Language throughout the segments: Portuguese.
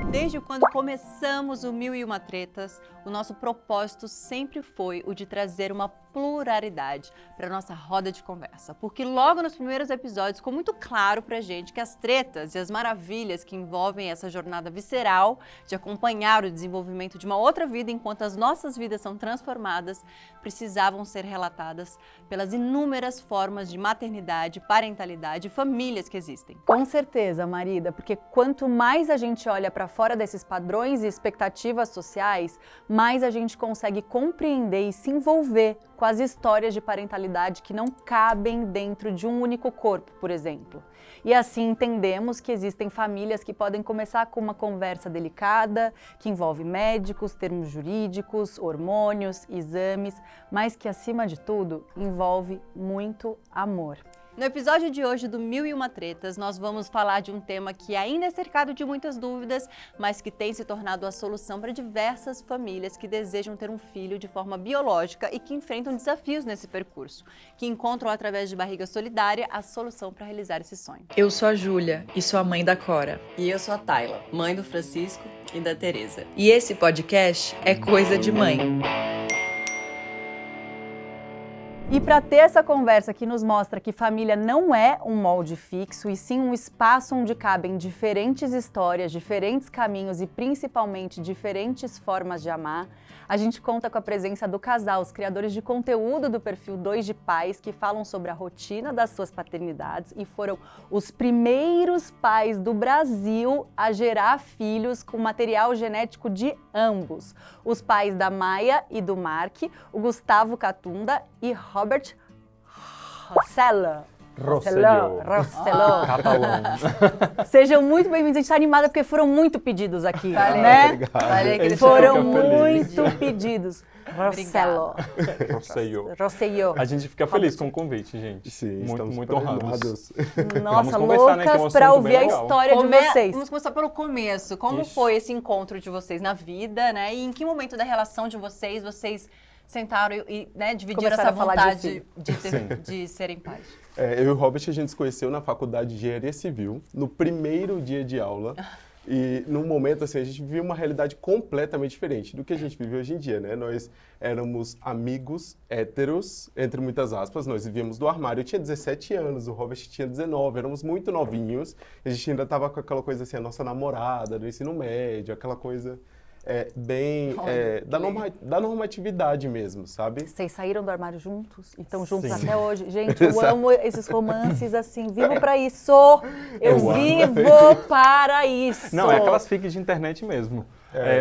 Desde quando começamos o Mil e Uma Tretas, o nosso propósito sempre foi o de trazer uma pluralidade para nossa roda de conversa. Porque logo nos primeiros episódios ficou muito claro pra gente que as tretas e as maravilhas que envolvem essa jornada visceral de acompanhar o desenvolvimento de uma outra vida enquanto as nossas vidas são transformadas, precisavam ser relatadas pelas inúmeras formas de maternidade, parentalidade e famílias que existem. Com certeza, Marida, porque quanto mais a gente olha para fora desses padrões e expectativas sociais, mais a gente consegue compreender e se envolver com as histórias de parentalidade que não cabem dentro de um único corpo, por exemplo. E assim entendemos que existem famílias que podem começar com uma conversa delicada, que envolve médicos, termos jurídicos, hormônios, exames, mas que acima de tudo envolve muito amor. No episódio de hoje do Mil e Uma Tretas, nós vamos falar de um tema que ainda é cercado de muitas dúvidas, mas que tem se tornado a solução para diversas famílias que desejam ter um filho de forma biológica e que enfrentam desafios nesse percurso, que encontram através de barriga solidária a solução para realizar esse sonho. Eu sou a Júlia e sou a mãe da Cora. E eu sou a Tayla, mãe do Francisco e da Tereza. E esse podcast é Coisa de Mãe. E para ter essa conversa que nos mostra que família não é um molde fixo, e sim um espaço onde cabem diferentes histórias, diferentes caminhos e principalmente diferentes formas de amar, a gente conta com a presença do casal, os criadores de conteúdo do perfil 2 de Pais, que falam sobre a rotina das suas paternidades e foram os primeiros pais do Brasil a gerar filhos com material genético de ambos. Os pais da Maia e do Mark, o Gustavo Catunda e Robert Rosselló. Catalão. Sejam muito bem-vindos. A gente está animada porque foram muito pedidos aqui, Valeu. né? Falei que eles Foram fica feliz. muito pedidos. Rosselló. Rosselló. A gente fica feliz com o convite, gente. Sim, muito honrados. Nossa, Vamos conversar, né, que é um loucas para assunto ouvir bem a legal. história de vocês. Vamos começar pelo começo. Como Ixi. foi esse encontro de vocês na vida, né? E em que momento da relação de vocês sentaram e né, dividiram Começaram essa a falar de vontade de serem pais? Eu e o Robert, a gente se conheceu na faculdade de Engenharia Civil, no primeiro dia de aula. E num momento assim, a gente vivia uma realidade completamente diferente do que a gente vive hoje em dia, né? Nós éramos amigos héteros, entre muitas aspas, nós vivíamos do armário. Eu tinha 17 anos, o Robert tinha 19, éramos muito novinhos. A gente ainda tava com aquela coisa assim, a nossa namorada do ensino médio, aquela coisa da normatividade mesmo, sabe? Vocês saíram do armário juntos e estão juntos Sim. até hoje. Gente, eu amo esses romances assim, vivo pra isso! Eu amo. vivo para isso! Não, é aquelas fics de internet mesmo.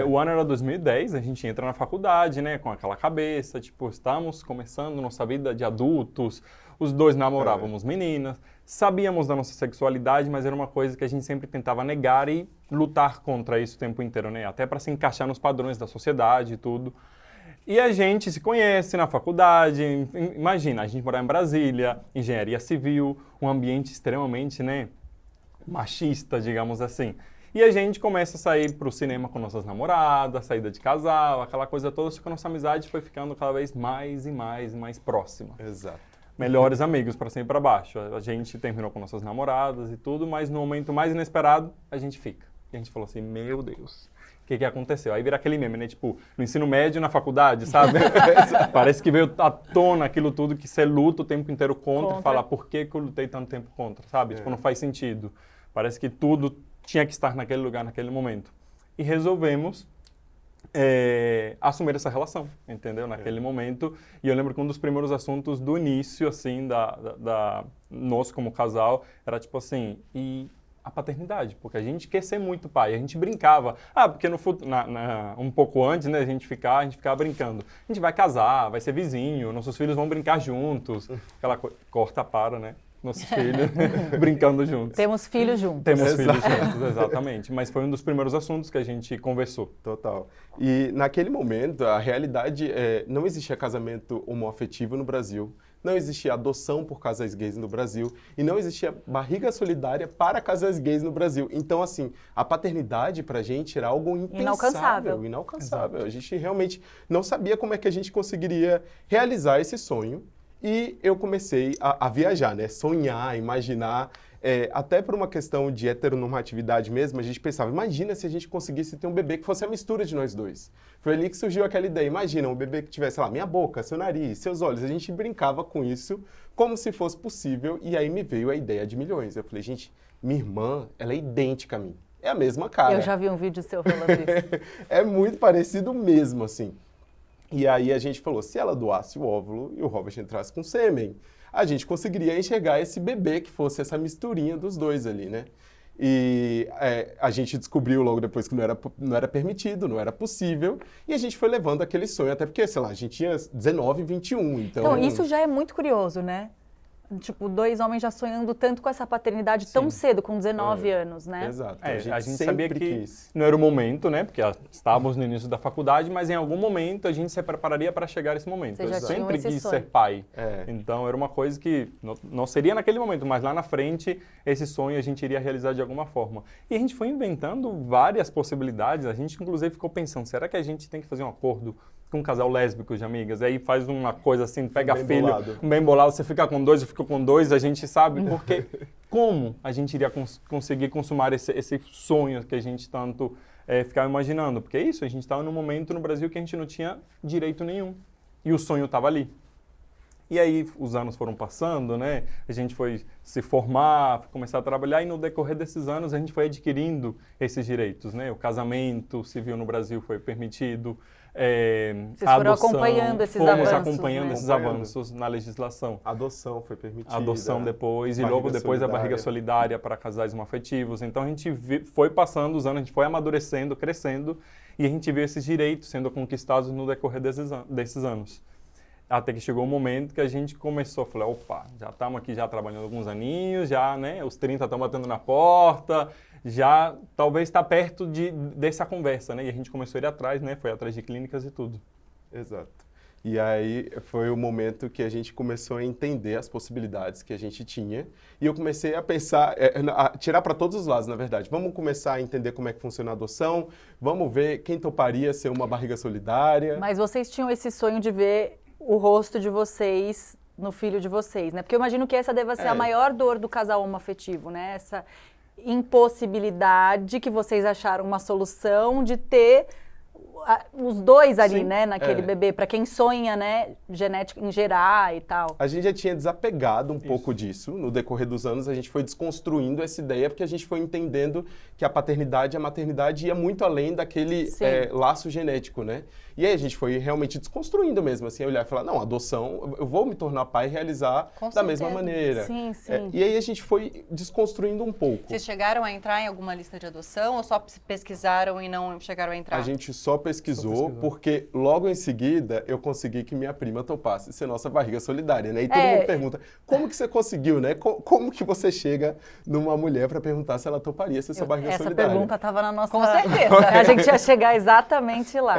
O ano era 2010, a gente entra na faculdade, né, com aquela cabeça, tipo, estamos começando nossa vida de adultos, os dois namorávamos meninas, sabíamos da nossa sexualidade, mas era uma coisa que a gente sempre tentava negar e lutar contra isso o tempo inteiro, né, até para se encaixar nos padrões da sociedade e tudo. E a gente se conhece na faculdade, imagina, a gente morava em Brasília, engenharia civil, um ambiente extremamente, né, machista, digamos assim. E a gente começa a sair pro cinema com nossas namoradas, saída de casal, aquela coisa toda, só que a nossa amizade foi ficando cada vez mais e mais e mais próxima. Exato. Melhores amigos para cima e para baixo. A gente terminou com nossas namoradas e tudo, mas no momento mais inesperado, a gente fica. E a gente falou assim, meu Deus, o que aconteceu? Aí vira aquele meme, né? Tipo, no ensino médio, na faculdade, sabe? Parece que veio à tona aquilo tudo que você luta o tempo inteiro contra. E fala, por que eu lutei tanto tempo contra, sabe? Tipo, não faz sentido. Parece que tudo tinha que estar naquele lugar, naquele momento. E resolvemos assumir essa relação, entendeu? Naquele momento. E eu lembro que um dos primeiros assuntos do início, assim, nós como casal, era tipo assim, e a paternidade, porque a gente quer ser muito pai. A gente brincava, porque no futuro, um pouco antes, né, a gente ficava brincando. A gente vai casar, vai ser vizinho, nossos filhos vão brincar juntos. Aquela coisa, corta para, né? Nossos filhos brincando juntos. Temos filhos juntos. Temos filhos juntos, exatamente. Mas foi um dos primeiros assuntos que a gente conversou. Total. E naquele momento, a realidade não existia casamento homoafetivo no Brasil, não existia adoção por casais gays no Brasil e não existia barriga solidária para casais gays no Brasil. Então, assim, a paternidade pra gente era algo impensável, inalcançável. A gente realmente não sabia como é que a gente conseguiria realizar esse sonho. E eu comecei a viajar, né? Sonhar, imaginar. Até por uma questão de heteronormatividade mesmo, a gente pensava, imagina se a gente conseguisse ter um bebê que fosse a mistura de nós dois. Foi ali que surgiu aquela ideia, imagina um bebê que tivesse, sei lá, minha boca, seu nariz, seus olhos. A gente brincava com isso como se fosse possível e aí me veio a ideia de milhões. Eu falei, gente, minha irmã, ela é idêntica a mim. É a mesma cara. Eu já vi um vídeo seu falando isso. É muito parecido mesmo, assim. E aí a gente falou, se ela doasse o óvulo e o Robert entrasse com sêmen, a gente conseguiria enxergar esse bebê que fosse essa misturinha dos dois ali, né? E a gente descobriu logo depois que não era permitido, não era possível, e a gente foi levando aquele sonho, até porque, sei lá, a gente tinha 19, 21, Então, isso já é muito curioso, né? Tipo, 2 homens já sonhando tanto com essa paternidade tão cedo, com 19 anos, né? Exato. A gente sempre sabia que quis. não era o momento, né? Porque estávamos no início da faculdade, mas em algum momento a gente se prepararia para chegar a esse momento. Vocês já Eu tinham sempre esse quis sonho. ser pai. É. Então era uma coisa que não seria naquele momento, mas lá na frente esse sonho a gente iria realizar de alguma forma. E a gente foi inventando várias possibilidades. A gente inclusive ficou pensando, será que a gente tem que fazer um acordo com um casal lésbico de amigas? Aí faz uma coisa assim, pega Bem filho, bolado. bem bolado, você fica com 2, eu fico com 2, a gente sabe porque como a gente iria conseguir consumar esse sonho que a gente tanto ficava imaginando. Porque é isso, a gente estava num momento no Brasil que a gente não tinha direito nenhum. E o sonho estava ali. E aí os anos foram passando, né? A gente foi se formar, começar a trabalhar e no decorrer desses anos a gente foi adquirindo esses direitos, né? O casamento civil no Brasil foi permitido, Vocês a foram adoção, acompanhando esses fomos avanços, acompanhando né? esses avanços na legislação. A adoção foi permitida. A adoção depois e barriga logo depois a barriga solidária para casais homoafetivos. Então a gente foi passando os anos, a gente foi amadurecendo, crescendo e a gente viu esses direitos sendo conquistados no decorrer desses anos. Até que chegou um momento que a gente começou a falar, opa, já estamos aqui já trabalhando alguns aninhos, já, né, os 30 estão batendo na porta, já talvez está perto dessa conversa, né? E a gente começou a ir atrás, né? Foi atrás de clínicas e tudo. Exato. E aí foi o momento que a gente começou a entender as possibilidades que a gente tinha. E eu comecei a pensar, a tirar para todos os lados, na verdade. Vamos começar a entender como é que funciona a adoção, vamos ver quem toparia ser uma barriga solidária. Mas vocês tinham esse sonho de ver o rosto de vocês no filho de vocês, né? Porque eu imagino que essa deva ser a maior dor do casal homoafetivo, né? Essa impossibilidade que vocês acharam uma solução de ter os dois ali, Sim, né, naquele bebê, para quem sonha, né, genética em gerar e tal. A gente já tinha desapegado um pouco disso. No decorrer dos anos, a gente foi desconstruindo essa ideia, porque a gente foi entendendo que a paternidade e a maternidade ia muito além daquele laço genético, né? E aí a gente foi realmente desconstruindo mesmo, assim, olhar e falar, não, adoção, eu vou me tornar pai e realizar da mesma maneira. Sim, sim. E aí a gente foi desconstruindo um pouco. Vocês chegaram a entrar em alguma lista de adoção ou só pesquisaram e não chegaram a entrar? A gente só pesquisou porque logo em seguida eu consegui que minha prima topasse ser nossa barriga solidária, né? E todo mundo pergunta, como que você conseguiu, né? Como que você chega numa mulher para perguntar se ela toparia ser sua barriga solidária? Essa pergunta estava na nossa... Com certeza. A gente ia chegar exatamente lá.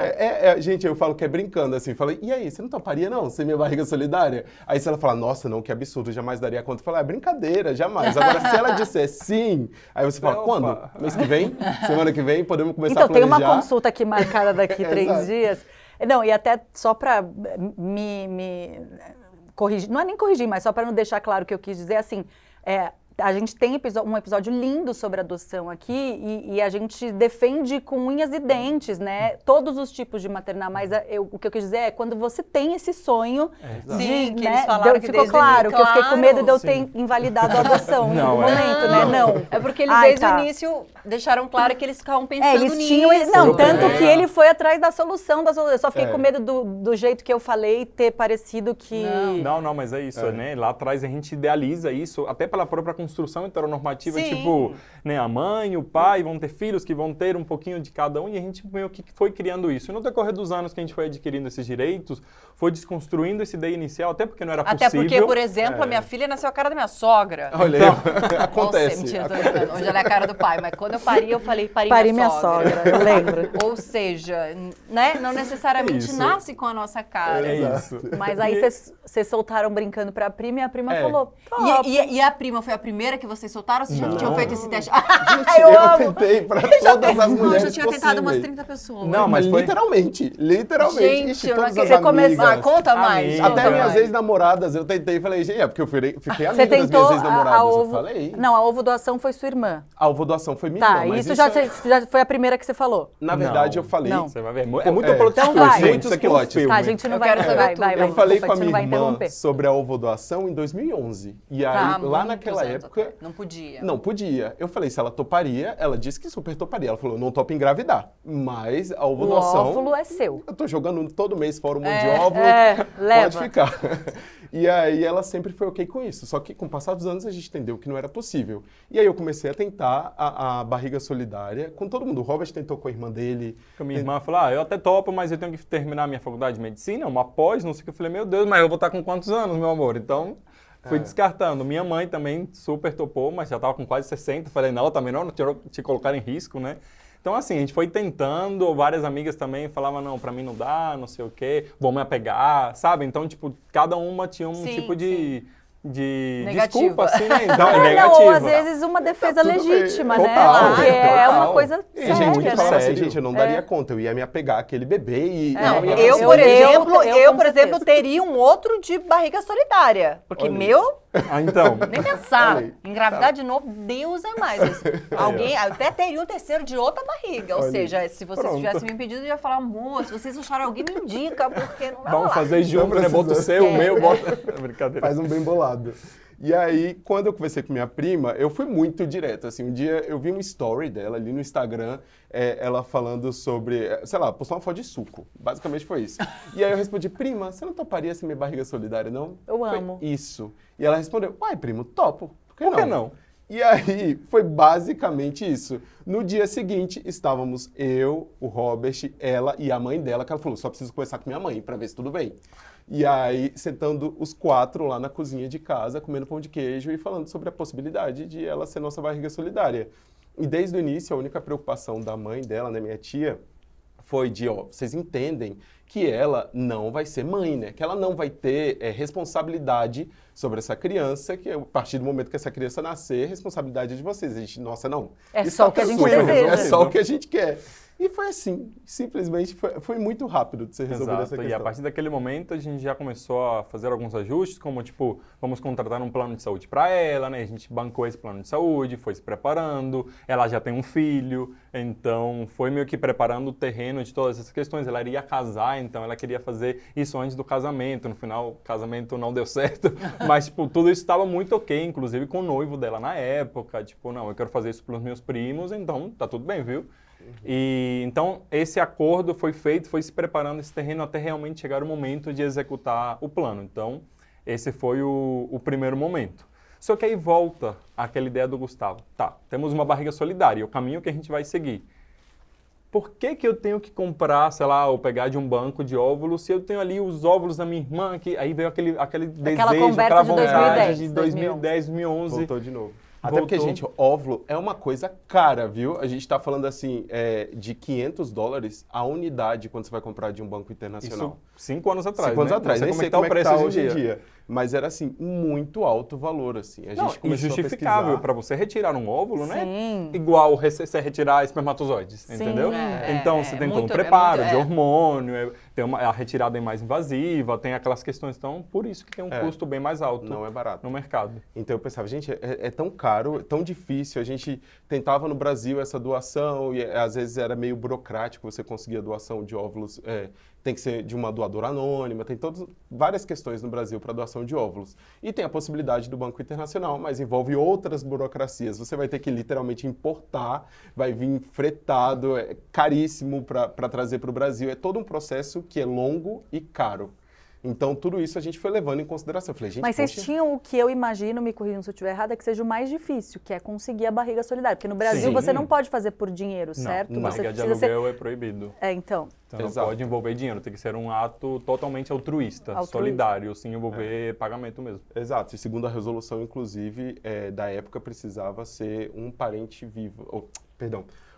Gente, eu falo que é brincando, assim, falei, e aí, você não toparia não, ser minha barriga solidária? Aí se ela fala, nossa, não, que absurdo, jamais daria conta. Eu falo, é brincadeira, jamais. Agora, se ela disser sim, aí você fala, quando? Mês que vem? Semana que vem? Podemos começar a planejar? Então, tem uma consulta aqui marcada daqui 3 dias. Não, e até só para me corrigir, não é nem corrigir, mas só para não deixar claro o que eu quis dizer, assim, a gente tem um episódio lindo sobre adoção aqui e a gente defende com unhas e dentes, né? Todos os tipos de maternar, mas o que eu quis dizer é quando você tem esse sonho Sim, que eles falaram que ficou desde o claro, início, que eu fiquei com medo de eu ter Sim. invalidado a adoção Não, no momento, né? Não. É porque eles Ai, desde tá. o início deixaram claro que eles ficavam pensando Eles nisso. tinham... Não, Foi o tanto primeiro. que ele foi atrás da solução. Eu só fiquei É. com medo do jeito que eu falei ter parecido que... Não, mas é isso, né? Lá atrás a gente idealiza isso, até pela própria construção heteronormativa, Sim. tipo, né, a mãe, o pai vão ter filhos que vão ter um pouquinho de cada um, e a gente meio que foi criando isso. E no decorrer dos anos que a gente foi adquirindo esses direitos, foi desconstruindo essa ideia inicial, até porque não era Até possível. porque, por exemplo, a minha filha nasceu a cara da minha sogra. Olha, Nossa, acontece. mentira, tô brincando. Hoje ela é a cara do pai, mas quando eu pari, eu falei, pari minha sogra, eu lembro. Ou seja, né, não necessariamente Isso. nasce com a nossa cara. É Exato. isso. Mas aí vocês soltaram brincando pra prima e a prima falou, E a prima foi a primeira que vocês soltaram ou vocês já Não. tinham feito esse teste? Gente, Eu eu amo. tentei pra todas as Não, eu mulheres já tinha tentado umas possíveis. 30 pessoas. Não, mas foi... Literalmente. Gente, Ixi, eu não todas as acredito. amigas. Conta mais. Amigas. Até conta minhas mais. ex-namoradas, eu tentei e falei, gente, porque eu fiquei Você amigo das tentou minhas a ex-namoradas. Eu ovo... falei. Não, a ovo doação foi sua irmã. A ovo doação foi minha Tá, irmã, mas isso já, é- já foi a primeira que você falou. Na verdade, Não. eu falei... Não. Você vai ver. É muito plot Então twist, vai. gente. Muitos Isso aqui é um plots. filme. Tá, a gente não Eu vai... quero saber vai, tudo. vai, vai, Eu falei desculpa, com a a gente minha não vai irmã interromper. sobre a ovo doação em 2011. E aí, Tá, lá muitos naquela anos época... atrás. Não podia. Não podia. Eu falei, se ela toparia, ela disse que super toparia. Ela falou, não topa engravidar. Mas a ovo O doação... óvulo é seu. Eu tô jogando todo mês fora um monte de óvulo. leva. Pode ficar. E aí ela sempre foi ok com isso. Só que com o passar dos anos a gente entendeu que não era possível. E aí eu comecei a tentar a barriga solidária com todo mundo. O Robert tentou com a irmã dele. A minha irmã falou, eu até topo, mas eu tenho que terminar minha faculdade de medicina, uma pós, não sei o que. Eu falei, meu Deus, mas eu vou estar com quantos anos, meu amor? Então, fui descartando. Minha mãe também super topou, mas já estava com quase 60. Falei, não, também não te colocar em risco, né? Então, assim, a gente foi tentando, várias amigas também falavam, não, pra mim não dá, não sei o quê, vou me apegar, sabe? Então, tipo, cada uma tinha um Sim, tipo de Negativa. desculpa, assim, né? Então, é Não, negativa. ou às vezes uma defesa tudo bem. legítima, né? Total, Porque é total. uma coisa E séria, gente que né? falava assim, Sério? gente, eu não daria conta, eu ia me apegar àquele bebê e... Não, não ia eu, conseguir. por Eu, exemplo, com por exemplo, certeza. teria um outro de barriga solidária. Porque Olha. meu, Ah, então, nem pensar. Olha aí. Engravidar de novo, Deus é mais. Alguém até teria um terceiro de outra barriga. Ou Olha aí. seja, se vocês Pronto. tivessem me pedido, eu ia falar, amor, se vocês acharam alguém, me indica, porque não vai vamos rolar. fazer junto, né? Bota o precisa. seu, o meu, bota... Brincadeira. Faz um bem bolado. E aí, quando eu conversei com minha prima, eu fui muito direto. Assim, um dia eu vi um story dela ali no Instagram, ela falando sobre, sei lá, postou uma foto de suco. Basicamente foi isso. E aí eu respondi, prima, você não toparia ser minha barriga solidária, não? Eu Foi amo. isso. E ela respondeu, uai, primo, topo. Por que não? E aí, foi basicamente isso. No dia seguinte, estávamos eu, o Robert, ela e a mãe dela, que ela falou, só preciso conversar com minha mãe para ver se tudo bem. E aí, sentando os quatro lá na cozinha de casa, comendo pão de queijo e falando sobre a possibilidade de ela ser nossa barriga solidária. E desde o início, a única preocupação da mãe dela, né, minha tia, foi de, vocês entendem que ela não vai ser mãe, né? Que ela não vai ter responsabilidade sobre essa criança, que a partir do momento que essa criança nascer, responsabilidade é de vocês. A gente, nossa, não. É Isso só tá o que a gente tranquilo, deseja. É só o que a gente quer. E foi assim, simplesmente foi muito rápido de ser resolvida essa Exato, questão. e a partir daquele momento a gente já começou a fazer alguns ajustes, como tipo, vamos contratar um plano de saúde para ela, né? A gente bancou esse plano de saúde, foi se preparando, ela já tem um filho, então foi meio que preparando o terreno de todas essas questões. Ela iria casar, então ela queria fazer isso antes do casamento, no final o casamento não deu certo, mas tipo, tudo isso estava muito ok, inclusive com o noivo dela na época, tipo, não, eu quero fazer isso pelos meus primos, então tá tudo bem, viu? E então esse acordo foi feito, foi se preparando esse terreno até realmente chegar o momento de executar o plano. Então esse foi o primeiro momento. Só que aí volta aquela ideia do Gustavo. Tá, temos uma barriga solidária, o caminho que a gente vai seguir. Por que eu tenho que comprar, sei lá, ou pegar de um banco de óvulos, se eu tenho ali os óvulos da minha irmã, que aí veio aquele desejo, conversa aquela de vontade 2010, de 2010, 2011. Voltou de novo. Até Voltou. porque, gente, óvulo é uma coisa cara, viu? A gente tá falando, assim, de $500 a unidade quando você vai comprar de um banco internacional. Isso 5 anos atrás, 5 anos né? atrás, Não nem sei sei como é que tá hoje em dia. Mas era, assim, muito alto o valor, assim. A gente Não, começou injustificável a pesquisar. para você retirar um óvulo, né? Sim. Igual você retirar espermatozoides, Sim. entendeu? Então você tem todo um muito- preparo muito- de hormônio, tem a retirada é mais invasiva, tem aquelas questões, então por isso que tem um custo bem mais alto Não é barato. no mercado. Então eu pensava, gente, é tão caro, é tão difícil. A gente tentava no Brasil essa doação e às vezes era meio burocrático você conseguir a doação de óvulos. Tem que ser de uma doadora anônima, tem várias questões no Brasil para doação de óvulos. E tem a possibilidade do Banco Internacional, mas envolve outras burocracias. Você vai ter que literalmente importar, vai vir fretado, é caríssimo para trazer para o Brasil. É todo um processo que é longo e caro. Então, tudo isso a gente foi levando em consideração. Eu falei, gente, Mas vocês poxa, tinham o que eu imagino, me corrijam se eu estiver errada, que seja o mais difícil, que é conseguir a barriga solidária. Porque no Brasil Sim. você não pode fazer por dinheiro, certo? Não, Você barriga de precisa aluguel é proibido. Então. Então não Exato. pode envolver dinheiro, tem que ser um ato totalmente altruísta. Solidário, sem envolver pagamento mesmo. Exato, e segundo a resolução, inclusive, da época, precisava ser um parente vivo,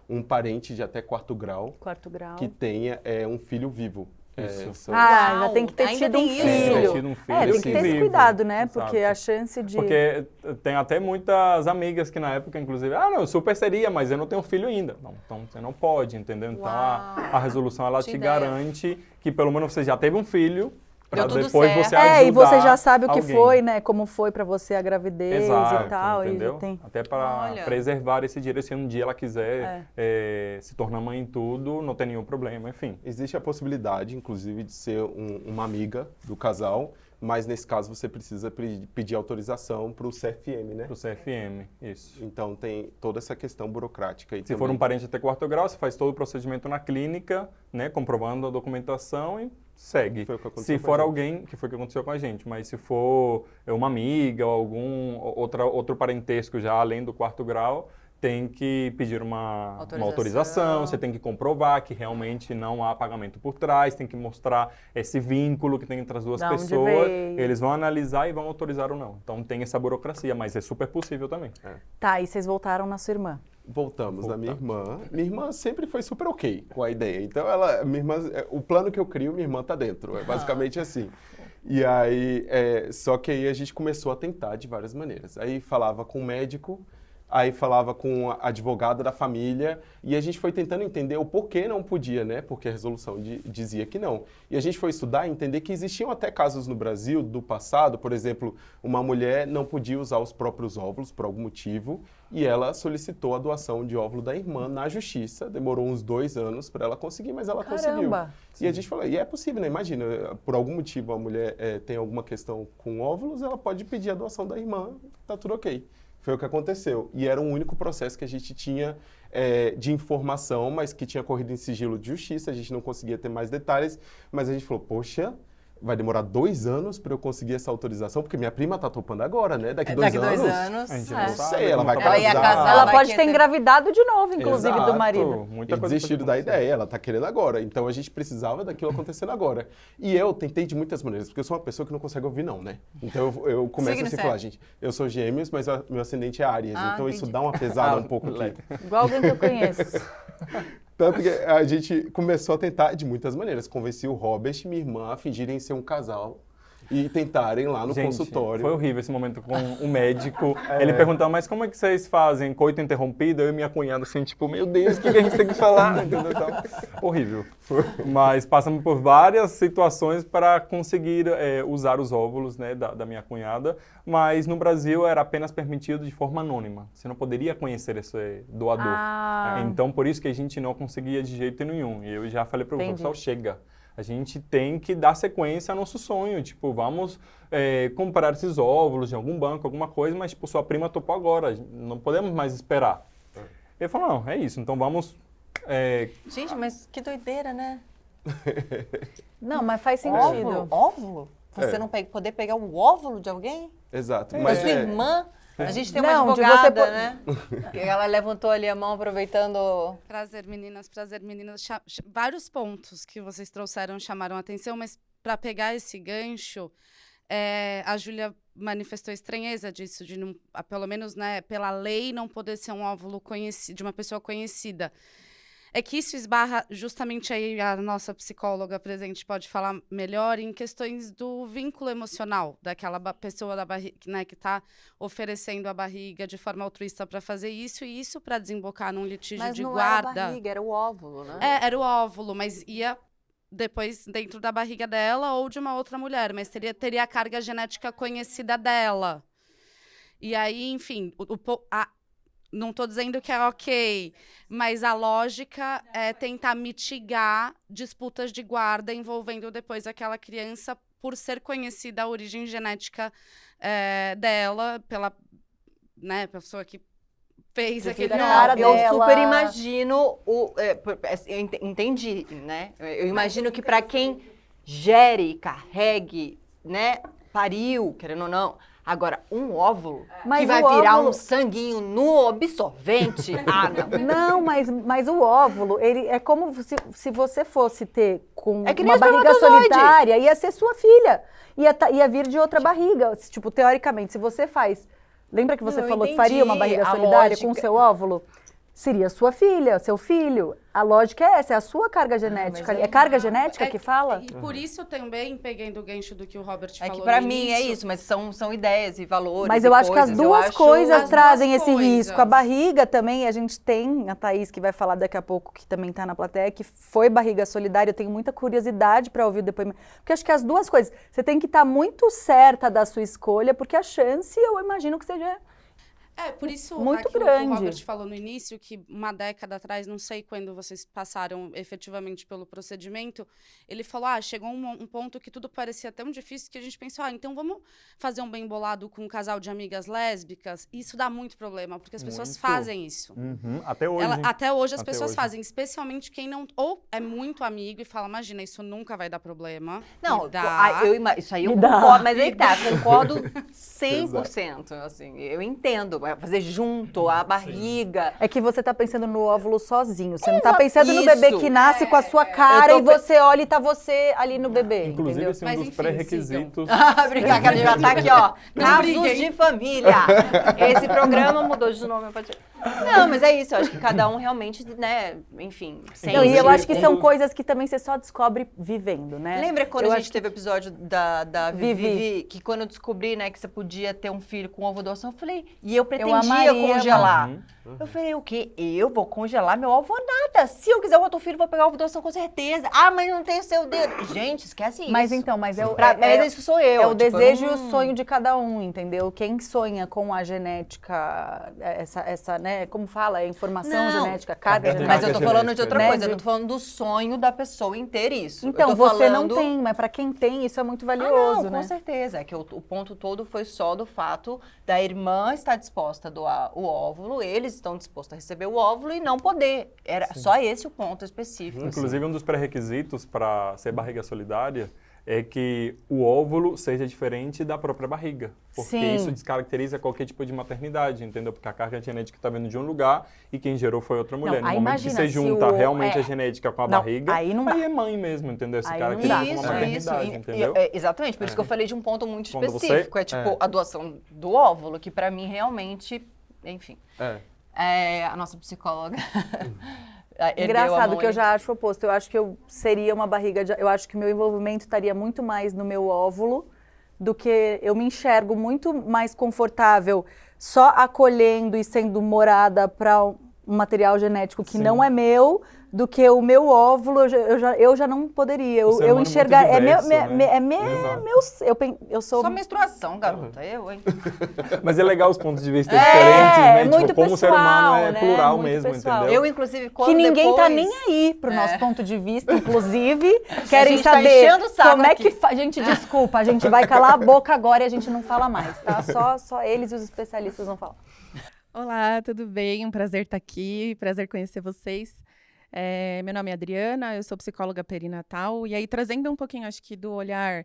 um parente de até 4º grau Quarto grau. que tenha um filho vivo. Isso. Já tem que ter Ainda tido um tem isso? filho. Ter tido um filho, Tem que ter esse vivo. cuidado, né? Exato. Porque a chance de... Porque tem até muitas amigas que na época, inclusive, não, eu super seria, mas eu não tenho filho ainda. Não, então você não pode, entendeu? Então a resolução, ela te ideia. garante que pelo menos você já teve um filho, para Deu tudo depois certo. você ajudar e você já sabe o que alguém. foi, né? Como foi pra você a gravidez Exato, e tal. entendeu? E já tem... Até para Olha. preservar esse direito, se um dia ela quiser se tornar mãe em tudo, não tem nenhum problema, enfim. Existe a possibilidade, inclusive, de ser uma amiga do casal, mas nesse caso você precisa pedir autorização para o CFM, né? Pro CFM, isso. Então tem toda essa questão burocrática aí Se também. for um parente até 4º grau, você faz todo o procedimento na clínica, né, comprovando a documentação e segue. Foi o que aconteceu Se com for a gente. alguém, que foi o que aconteceu com a gente, mas se for uma amiga ou outro parentesco já além do 4º grau, tem que pedir uma autorização, você tem que comprovar que realmente não há pagamento por trás, tem que mostrar esse vínculo que tem entre as duas Da onde pessoas, veio. eles vão analisar e vão autorizar ou não. Então tem essa burocracia, mas é super possível também. Tá, e vocês voltaram na sua irmã. Voltamos na minha irmã. Minha irmã sempre foi super ok com a ideia. Então, o plano que eu crio, minha irmã tá dentro. É basicamente assim. E aí, só que aí a gente começou a tentar de várias maneiras. Aí falava com o médico, aí falava com a advogada da família, e a gente foi tentando entender o porquê não podia, né? Porque a resolução dizia que não. E a gente foi estudar e entender que existiam até casos no Brasil do passado, por exemplo, uma mulher não podia usar os próprios óvulos por algum motivo, e ela solicitou a doação de óvulo da irmã na justiça. Demorou uns 2 anos para ela conseguir, mas ela conseguiu. E a gente falou, e é possível, né? Imagina, por algum motivo a mulher tem alguma questão com óvulos, ela pode pedir a doação da irmã, tá tudo ok. Foi o que aconteceu. E era o único processo que a gente tinha de informação, mas que tinha corrido em sigilo de justiça, a gente não conseguia ter mais detalhes, mas a gente falou, poxa, vai demorar 2 anos para eu conseguir essa autorização, porque minha prima tá topando agora, né? Daqui 2 anos. A gente É. não Não sabe sei, ela vai como Ela ia casar. casar, Ela vai pode que ter ter- engravidado de novo, inclusive, do Exato. marido. Muita E coisa desistiram pode da acontecer. ideia, ela tá querendo agora. Então a gente precisava daquilo acontecendo agora. E eu tentei de muitas maneiras, porque eu sou uma pessoa que não consegue ouvir não, né? Então eu começo Signo assim a certo. falar, gente, eu sou gêmeos, mas meu ascendente é Áries, então isso entendi. dá uma pesada um pouco aqui. Igual alguém que eu conheço. Tanto que a gente começou a tentar de muitas maneiras. Convenci o Robert e minha irmã a fingirem ser um casal e tentarem lá no Gente, consultório. foi horrível esse momento com o médico. Ele perguntando, mas como é que vocês fazem coito interrompido? Eu e minha cunhada assim, tipo, meu Deus, o que a gente tem que falar? Entendeu? Então, horrível. Mas passamos por várias situações para conseguir usar os óvulos, né, da minha cunhada. Mas no Brasil era apenas permitido de forma anônima. Você não poderia conhecer esse doador. Então, por isso que a gente não conseguia de jeito nenhum. E eu já falei para o Entendi. pessoal, chega. A gente tem que dar sequência ao nosso sonho. Tipo, vamos comprar esses óvulos de algum banco, alguma coisa, mas tipo, sua prima topou agora. Não podemos mais esperar. Ele falou, não, é isso. Então vamos... Gente, mas que doideira, né? Não, mas faz sentido. Óvulo? Você não poder pegar o óvulo de alguém? Exato. Mas Mas sua irmã? A gente tem uma Não, de advogada, você po- né? Que ela levantou ali a mão aproveitando... Prazer, meninas, prazer, meninas. Vários pontos que vocês trouxeram chamaram a atenção, mas para pegar esse gancho, a Júlia manifestou estranheza disso, de não, pelo menos, né, pela lei, não poder ser um óvulo conhecido, de uma pessoa conhecida. É que isso esbarra, justamente aí a nossa psicóloga presente pode falar melhor, em questões do vínculo emocional daquela pessoa da barriga, né, que está oferecendo a barriga de forma altruísta para fazer isso, e isso para desembocar num litígio Mas de não guarda. era a barriga, era o óvulo, né? Era o óvulo, mas ia depois dentro da barriga dela ou de uma outra mulher, mas teria a carga genética conhecida dela. E aí, enfim, não estou dizendo que é ok, mas a lógica é tentar mitigar disputas de guarda envolvendo depois aquela criança por ser conhecida a origem genética dela, pela, né, pessoa que fez aquele da cara Eu dela. super imagino eu entendi, né? Eu imagino que para quem gere, carregue, né, pariu, querendo ou não, agora um óvulo Mas que vai o virar óvulo- um sanguinho no absorvente, não. Não, mas o óvulo, ele é como se você fosse ter com É que nem uma barriga espermatozoide. solitária, ia ser sua filha. Ia vir de outra barriga. Tipo, teoricamente, se você faz... Lembra que você Não, eu falou que entendi faria uma barriga a solidária com o lógica. seu óvulo? seria sua filha, seu filho. A lógica é essa, é a sua carga genética. É carga genética que fala? E por isso também, peguei do gancho do que o Robert É falou que pra no mim é início, isso, mas são ideias e valores. Mas e eu acho que as coisas. duas Eu acho- coisas As trazem duas esse risco. A coisas. barriga também, a gente tem, a Thaís que vai falar daqui a pouco, que também está na plateia, que foi barriga solidária. Eu tenho muita curiosidade para ouvir o depoimento. Porque acho que as duas coisas, você tem que estar muito certa da sua escolha, porque a chance, eu imagino que seja... por isso muito aquilo grande. que o Robert falou no início, que uma década atrás, não sei quando vocês passaram efetivamente pelo procedimento, ele falou, chegou um ponto que tudo parecia tão difícil que a gente pensou, então vamos fazer um bem bolado com um casal de amigas lésbicas? E isso dá muito problema, porque as pessoas Muito. fazem isso. Até hoje. hein? Até hoje as Até pessoas hoje. fazem, especialmente quem não ou é muito amigo e fala, imagina, isso nunca vai dar problema. Não, E dá. isso aí eu Me dá. concordo, mas aí que tá, concordo 100%, assim, eu entendo, vai fazer junto, a barriga. É que você tá pensando no óvulo sozinho. Você não tá pensando no Isso. bebê que nasce com a sua cara Eu e tô você olha e tá você ali no bebê, Inclusive, entendeu? esse é um Mas, dos enfim, pré-requisitos. Obrigada, que a gente já tá aqui, ó, casos briguem. de família. Esse programa mudou de nome. Não, mas é isso, eu acho que cada um realmente, né, enfim, sem... Não, e eu Inclusive, acho que são quando- coisas que também você só descobre vivendo, né? Lembra quando Eu a acho gente que- teve o episódio da Vivi. Vivi, que quando eu descobri, né, que você podia ter um filho com ovo doação, eu falei, e eu pretendia amaria, congelar. Uhum. Eu falei, o quê? Eu vou congelar meu ovo nada. Se eu quiser um outro filho, vou pegar ovo doação com certeza. Ah, mas não tem o seu dedo. Gente, esquece isso. Mas então, mas é o, Mas isso sou eu. é o tipo, desejo eu e não- o sonho de cada um, entendeu? Quem sonha com a genética, essa né, como fala, é informação Não. genética, carga Mas genética. Mas eu tô falando de outra né? coisa, eu não tô falando do sonho da pessoa em ter isso. Então, eu tô você falando... não tem, mas para quem tem, isso é muito Ah, valioso, não, né? com certeza. É que o ponto todo foi só do fato da irmã estar disposta a doar o óvulo, eles estão dispostos a receber o óvulo e não poder. Era só esse o ponto específico. Inclusive, um dos pré-requisitos para ser barriga solidária é que o óvulo seja diferente da própria barriga. Porque Sim. isso descaracteriza qualquer tipo de maternidade, entendeu? Porque a carga genética está vindo de um lugar e quem gerou foi outra mulher. aí No momento que imagina você se junta o- realmente é. a genética com a Não, barriga, aí não dá. é mãe mesmo, entendeu? Se Aí não caracteriza dá. como uma Isso, maternidade, entendeu? exatamente, por isso que eu falei de um ponto muito Quando você- específico. É tipo a doação do óvulo, que pra mim realmente, enfim. A nossa psicóloga. ergueu a Engraçado mão que eu e- já acho o oposto. Eu acho que eu seria uma barriga de... Eu acho que meu envolvimento estaria muito mais no meu óvulo do que eu me enxergo muito mais confortável só acolhendo e sendo morada para um material genético que Sim. não é meu, do que o meu óvulo eu já não poderia. O ser Eu humano é muito enxergar... diverso, né? Exato. Eu sou... Só menstruação, garota. Eu, hein? Mas é legal os pontos de vista É, diferentes, né? é muito Tipo, como o ser humano pessoal, é né? plural Muito mesmo, pessoal. entendeu? Eu, inclusive, quando Que ninguém tá depois- nem aí pro nosso ponto de vista, inclusive, querem gente tá saber enchendo o saco como é aqui. que gente, desculpa, a gente vai calar a boca agora e a gente não fala mais, tá? Só eles e os especialistas vão falar. Olá, tudo bem? Um prazer estar aqui, prazer conhecer vocês. Meu nome é Adriana, eu sou psicóloga perinatal, e aí trazendo um pouquinho, acho que, do olhar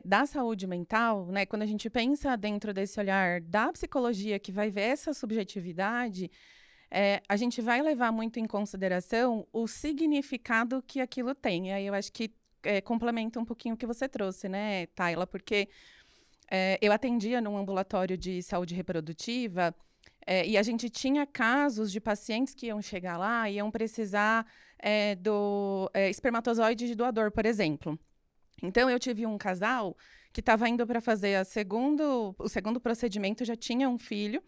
da saúde mental, né? Quando a gente pensa dentro desse olhar da psicologia, que vai ver essa subjetividade, a gente vai levar muito em consideração o significado que aquilo tem. E aí eu acho que complementa um pouquinho o que você trouxe, né, Tayla? Porque eu atendia num ambulatório de saúde reprodutiva, e a gente tinha casos de pacientes que iam chegar lá e iam precisar do espermatozoide de doador, por exemplo. Então, eu tive um casal que estava indo para fazer o segundo procedimento, já tinha um filho,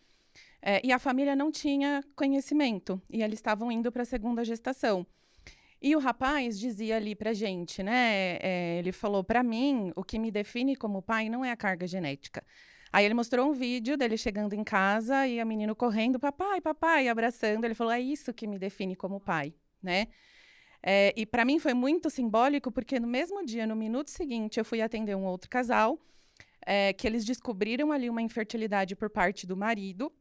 e a família não tinha conhecimento, e eles estavam indo para a segunda gestação. E o rapaz dizia ali pra gente, né? Ele falou, para mim, o que me define como pai não é a carga genética. Aí ele mostrou um vídeo dele chegando em casa e a menina correndo, papai, papai, abraçando. Ele falou, é isso que me define como pai, né? E para mim foi muito simbólico, porque no mesmo dia, no minuto seguinte, eu fui atender um outro casal, que eles descobriram ali uma infertilidade por parte do marido,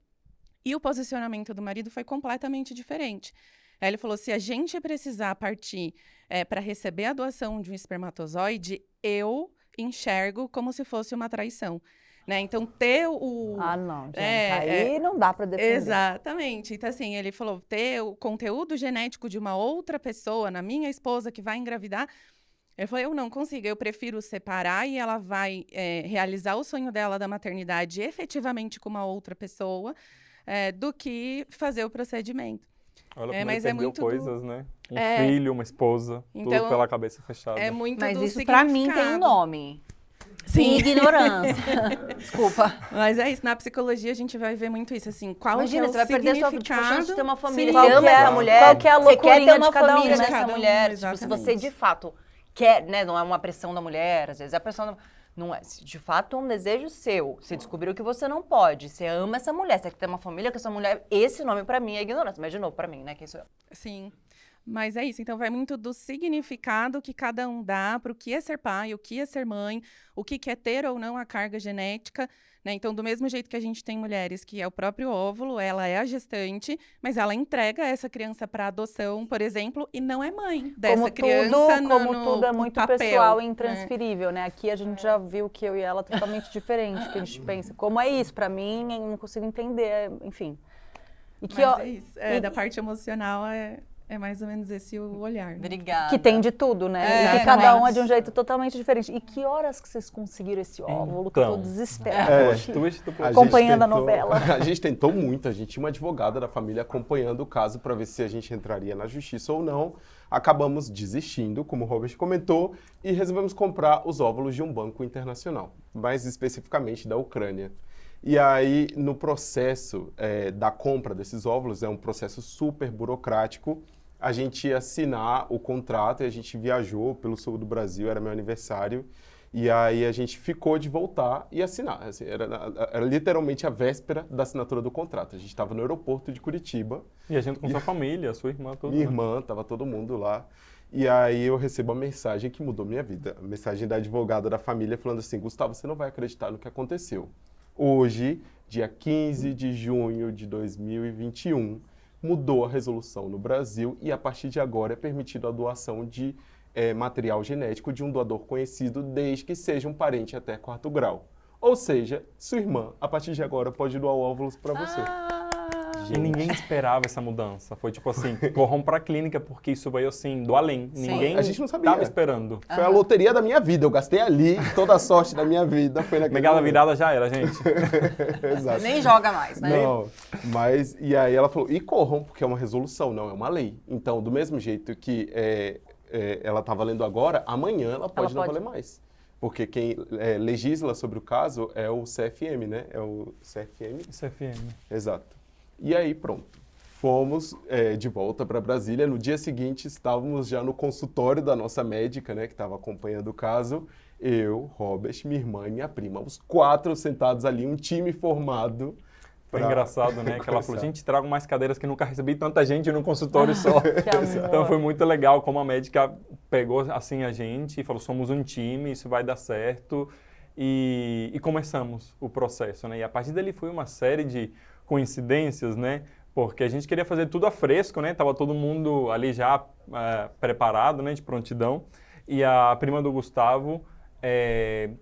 e o posicionamento do marido foi completamente diferente. Aí ele falou, se a gente precisar partir para receber a doação de um espermatozoide, eu enxergo como se fosse uma traição. Né? Então, ter o... Ah, não, gente, aí não dá para defender. Exatamente. Então, assim, ele falou, ter o conteúdo genético de uma outra pessoa, na minha esposa, que vai engravidar, ele falou, eu não consigo, eu prefiro separar e ela vai realizar o sonho dela da maternidade efetivamente com uma outra pessoa, do que fazer o procedimento. Olha, mas perdeu muito coisas, né? Um É. filho, uma esposa, Então, tudo pela cabeça fechada. É muito Mas do isso pra mim tem um significado. nome. Sim. Ignorância. Desculpa. Mas é isso, na psicologia a gente vai ver muito isso, assim, qual Imagina, que é você vai o perder sua significado... chance de ter uma família. Sim, Você qual ama que é- essa mulher. qual que é a você quer loucurinha ter uma de cada um, família né? dessa Cada um, mulher. Tipo, se você exatamente. de fato quer, né? Não é uma pressão da mulher, às vezes é a pressão da... Não é. Se de fato é um desejo seu. Você descobriu que você não pode. Você ama essa mulher. Você quer ter uma família com essa mulher. Esse nome pra mim é ignorância. Mas de novo, pra mim, né? Quem sou eu? Sim, mas é isso. Então vai muito do significado que cada um dá para o que é ser pai, o que é ser mãe, o que é ter ou não a carga genética, né? Então, do mesmo jeito que a gente tem mulheres que é o próprio óvulo, ela é a gestante, mas ela entrega essa criança para adoção, por exemplo, e não é mãe dessa Como criança como no tudo é no muito papel, pessoal e né? intransferível, né? Aqui a gente já viu que eu e ela é totalmente diferente, que a gente pensa. Como é isso? Pra mim, eu não consigo entender, enfim. E que, Mas ó, é isso. Da parte emocional é mais ou menos esse o olhar. Né? Obrigada. que tem de tudo, né? É, e que cada um é exatamente. de um jeito totalmente diferente. E que horas que vocês conseguiram esse óvulo? Que eu tô Então. desesperada aqui. Twist do A gente Acompanhando a tentou- novela. A gente tentou muito, a gente tinha uma advogada da família acompanhando o caso para ver se a gente entraria na justiça ou não. Acabamos desistindo, como o Robert comentou, e resolvemos comprar os óvulos de um banco internacional, mais especificamente da Ucrânia. E aí, no processo da compra desses óvulos, é um processo super burocrático, a gente ia assinar o contrato e a gente viajou pelo sul do Brasil, era meu aniversário, e aí a gente ficou de voltar e assinar. Assim, era literalmente a véspera da assinatura do contrato. A gente estava no aeroporto de Curitiba, E a gente com sua família, sua irmã, tudo. minha né? irmã, estava todo mundo lá. E aí eu recebo a mensagem que mudou minha vida. A mensagem da advogada da família falando assim, Gustavo, você não vai acreditar no que aconteceu. Hoje, dia 15 de junho de 2021, mudou a resolução no Brasil e a partir de agora é permitido a doação de material genético de um doador conhecido desde que seja um parente até 4º grau. Ou seja, sua irmã, a partir de agora, pode doar óvulos para você. E ninguém esperava essa mudança. Foi tipo assim, corram pra clínica, porque isso veio assim, do além. Ninguém A gente não sabia. tava esperando. Foi a loteria da minha vida. Eu gastei ali, toda a sorte da minha vida foi naquele Negada momento. virada já era, gente. Exato. Nem joga mais, né? Não, mas, e aí ela falou, e corram, porque é uma resolução, não é uma lei. Então, do mesmo jeito que ela está valendo agora, amanhã ela pode não valer mais. Porque quem legisla sobre o caso é o CFM, né? É o CFM? CFM. Exato. E aí, pronto. Fomos de volta para Brasília. No dia seguinte, estávamos já no consultório da nossa médica, né? Que estava acompanhando o caso. Eu, Robert, minha irmã e minha prima. Os 4 sentados ali, um time formado. Foi engraçado, né? Que ela falou, gente, trago mais cadeiras que nunca recebi tanta gente num consultório só. Que amor. Então foi muito legal como a médica pegou assim a gente e falou, somos um time, isso vai dar certo. E começamos o processo, né? E a partir dali foi uma série de coincidências, né? Porque a gente queria fazer tudo a fresco, né? Tava todo mundo ali já preparado, né? De prontidão. E a prima do Gustavo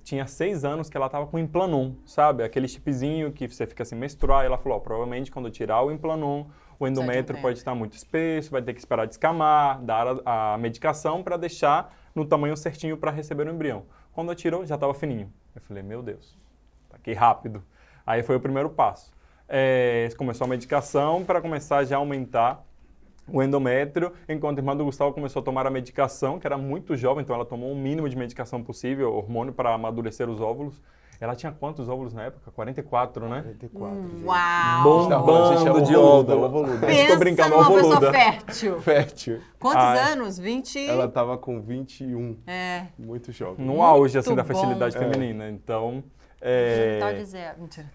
tinha 6 anos que ela tava com Implanon, sabe? Aquele chipzinho que você fica assim, menstruar. E ela falou, ó, provavelmente quando eu tirar o Implanon, o endométrio pode estar muito espesso, vai ter que esperar descamar, dar a medicação para deixar no tamanho certinho para receber o embrião. Quando eu tirou, já estava fininho. Eu falei, meu Deus, tá aqui rápido. Aí foi o primeiro passo. Começou a medicação para começar já a aumentar o endométrio, enquanto a irmã do Gustavo começou a tomar a medicação, que era muito jovem, então ela tomou o mínimo de medicação possível, hormônio para amadurecer os óvulos. Ela tinha quantos óvulos na época? 44, né? 44. gente. Uau! A gente é Bombando de ovoluda, óvulo. ovoluda. A gente ficou brincando, numa pessoa ovoluda. fértil. Fértil. Quantos Ai. anos? 20? Ela estava com 21, É. muito jovem. No auge, assim, da bom. fertilidade feminina. Então, Tal de zero. Mentira.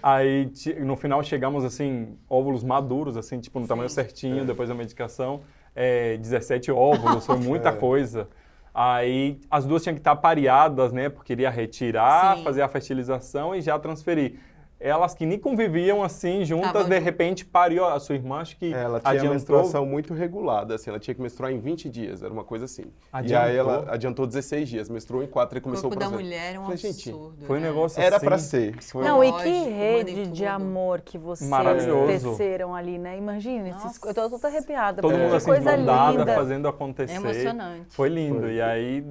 aí no final chegamos, assim, óvulos maduros, assim, tipo, no tamanho certinho, depois da medicação. 17 óvulos, foi muita coisa. Aí as duas tinham que estar pareadas, né? Porque iria retirar, Sim. fazer a fertilização e já transferir. Elas que nem conviviam assim juntas, Tava de junto. repente pariu a sua irmã, acho que Ela tinha a adiantou. menstruação muito regulada, assim, ela tinha que menstruar em 20 dias, era uma coisa assim. E Adiantou? aí ela adiantou 16 dias, menstruou em 4 e O começou corpo o da processo. mulher é um Falei, gente, absurdo. Foi um né? negócio Era assim. pra ser. Foi- Não, e que Psicológico, rede manda em de tudo. amor que vocês Maravilhoso. teceram ali, né? Imagina, Nossa. eu tô toda arrepiada. Todo porque mundo que assim, coisa mandada, linda. fazendo acontecer. É emocionante. Foi lindo. Foi. E aí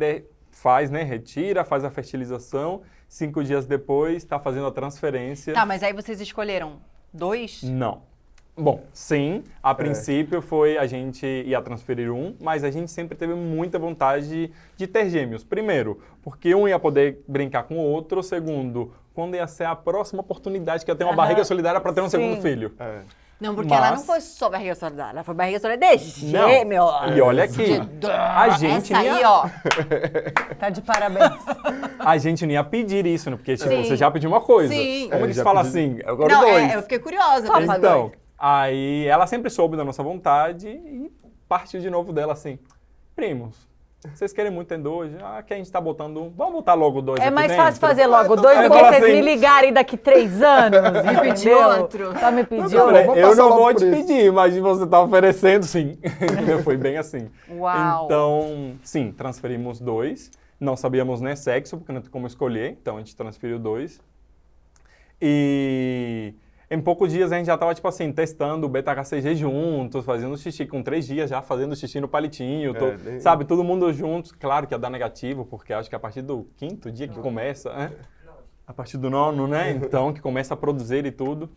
faz, né? Retira, faz a fertilização. 5 dias depois, está fazendo a transferência. Tá, mas aí vocês escolheram 2? Não. Bom, sim, a princípio foi a gente ia transferir um, mas a gente sempre teve muita vontade de ter gêmeos. Primeiro, porque um ia poder brincar com o outro. Segundo, quando ia ser a próxima oportunidade que ia ter uma barriga solidária para ter um segundo filho. Não, porque ela não foi só barriga solidária, ela foi barriga solidária de gêmeo. E olha aqui, a gente Essa aí, ó. Tá de parabéns. A gente não ia pedir isso, né? Porque tipo, você já pediu uma coisa. Sim. Como que se fala assim? Agora Não, dois. eu fiquei curiosa. Então, aí ela sempre soube da nossa vontade e partiu de novo dela assim, primos, vocês querem muito ter dois? Que a gente tá botando um, vamos botar logo dois aqui mais dentro? fácil fazer logo dois do que falo vocês assim, me ligarem daqui 3 anos, pedir entendeu? outro. Tá me pedindo? Eu falei, vou eu passar não logo vou por te isso. pedir, mas você tá oferecendo sim. Foi bem assim. Uau. Então, sim, transferimos 2. Não sabíamos, né, sexo, porque não tem como escolher. Então, a gente transferiu 2. E em poucos dias a gente já tava, tipo assim, testando o beta-HCG juntos, fazendo xixi com 3 dias já, fazendo xixi no palitinho, sabe? Todo mundo juntos. Claro que ia dar negativo, porque acho que a partir do 5º dia que começa, né? A partir do 9º, né? Então, que começa a produzir e tudo.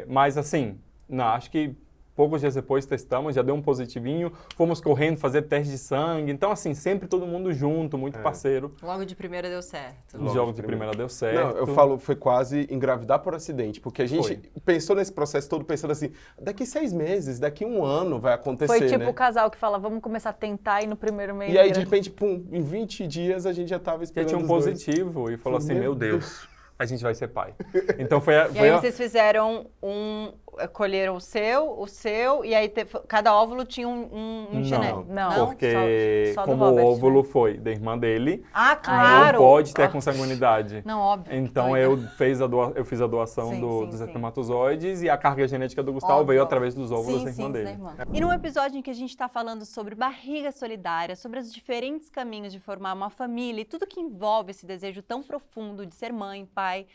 Mas assim, não, acho que poucos dias depois testamos, já deu um positivinho, fomos correndo fazer teste de sangue. Então, assim, sempre todo mundo junto, muito parceiro. Logo de primeira deu certo. Os jogos de primeira deu certo. Não, eu falo, foi quase engravidar por acidente, porque a gente pensou nesse processo todo pensando assim, daqui 6 meses, daqui 1 ano vai acontecer, Foi tipo né? o casal que fala, vamos começar a tentar e no primeiro mês... E aí, de repente, pum, em 20 dias a gente já tava Já esperando tinha um os dois. positivo e falou assim, Meu meu Deus, a gente vai ser pai. Então foi E aí vocês fizeram colheram o seu, e aí cada óvulo tinha um genético. Não, porque só do como Robert, o óvulo né? foi da irmã dele, Ah, claro! não pode ter consanguinidade. Não, óbvio. Então eu fiz a doação dos espermatozoides e a carga genética do Gustavo veio através dos óvulos da irmã dele. E num episódio em que a gente está falando sobre barriga solidária, sobre os diferentes caminhos de formar uma família e tudo que envolve esse desejo tão profundo de ser mãe, pai,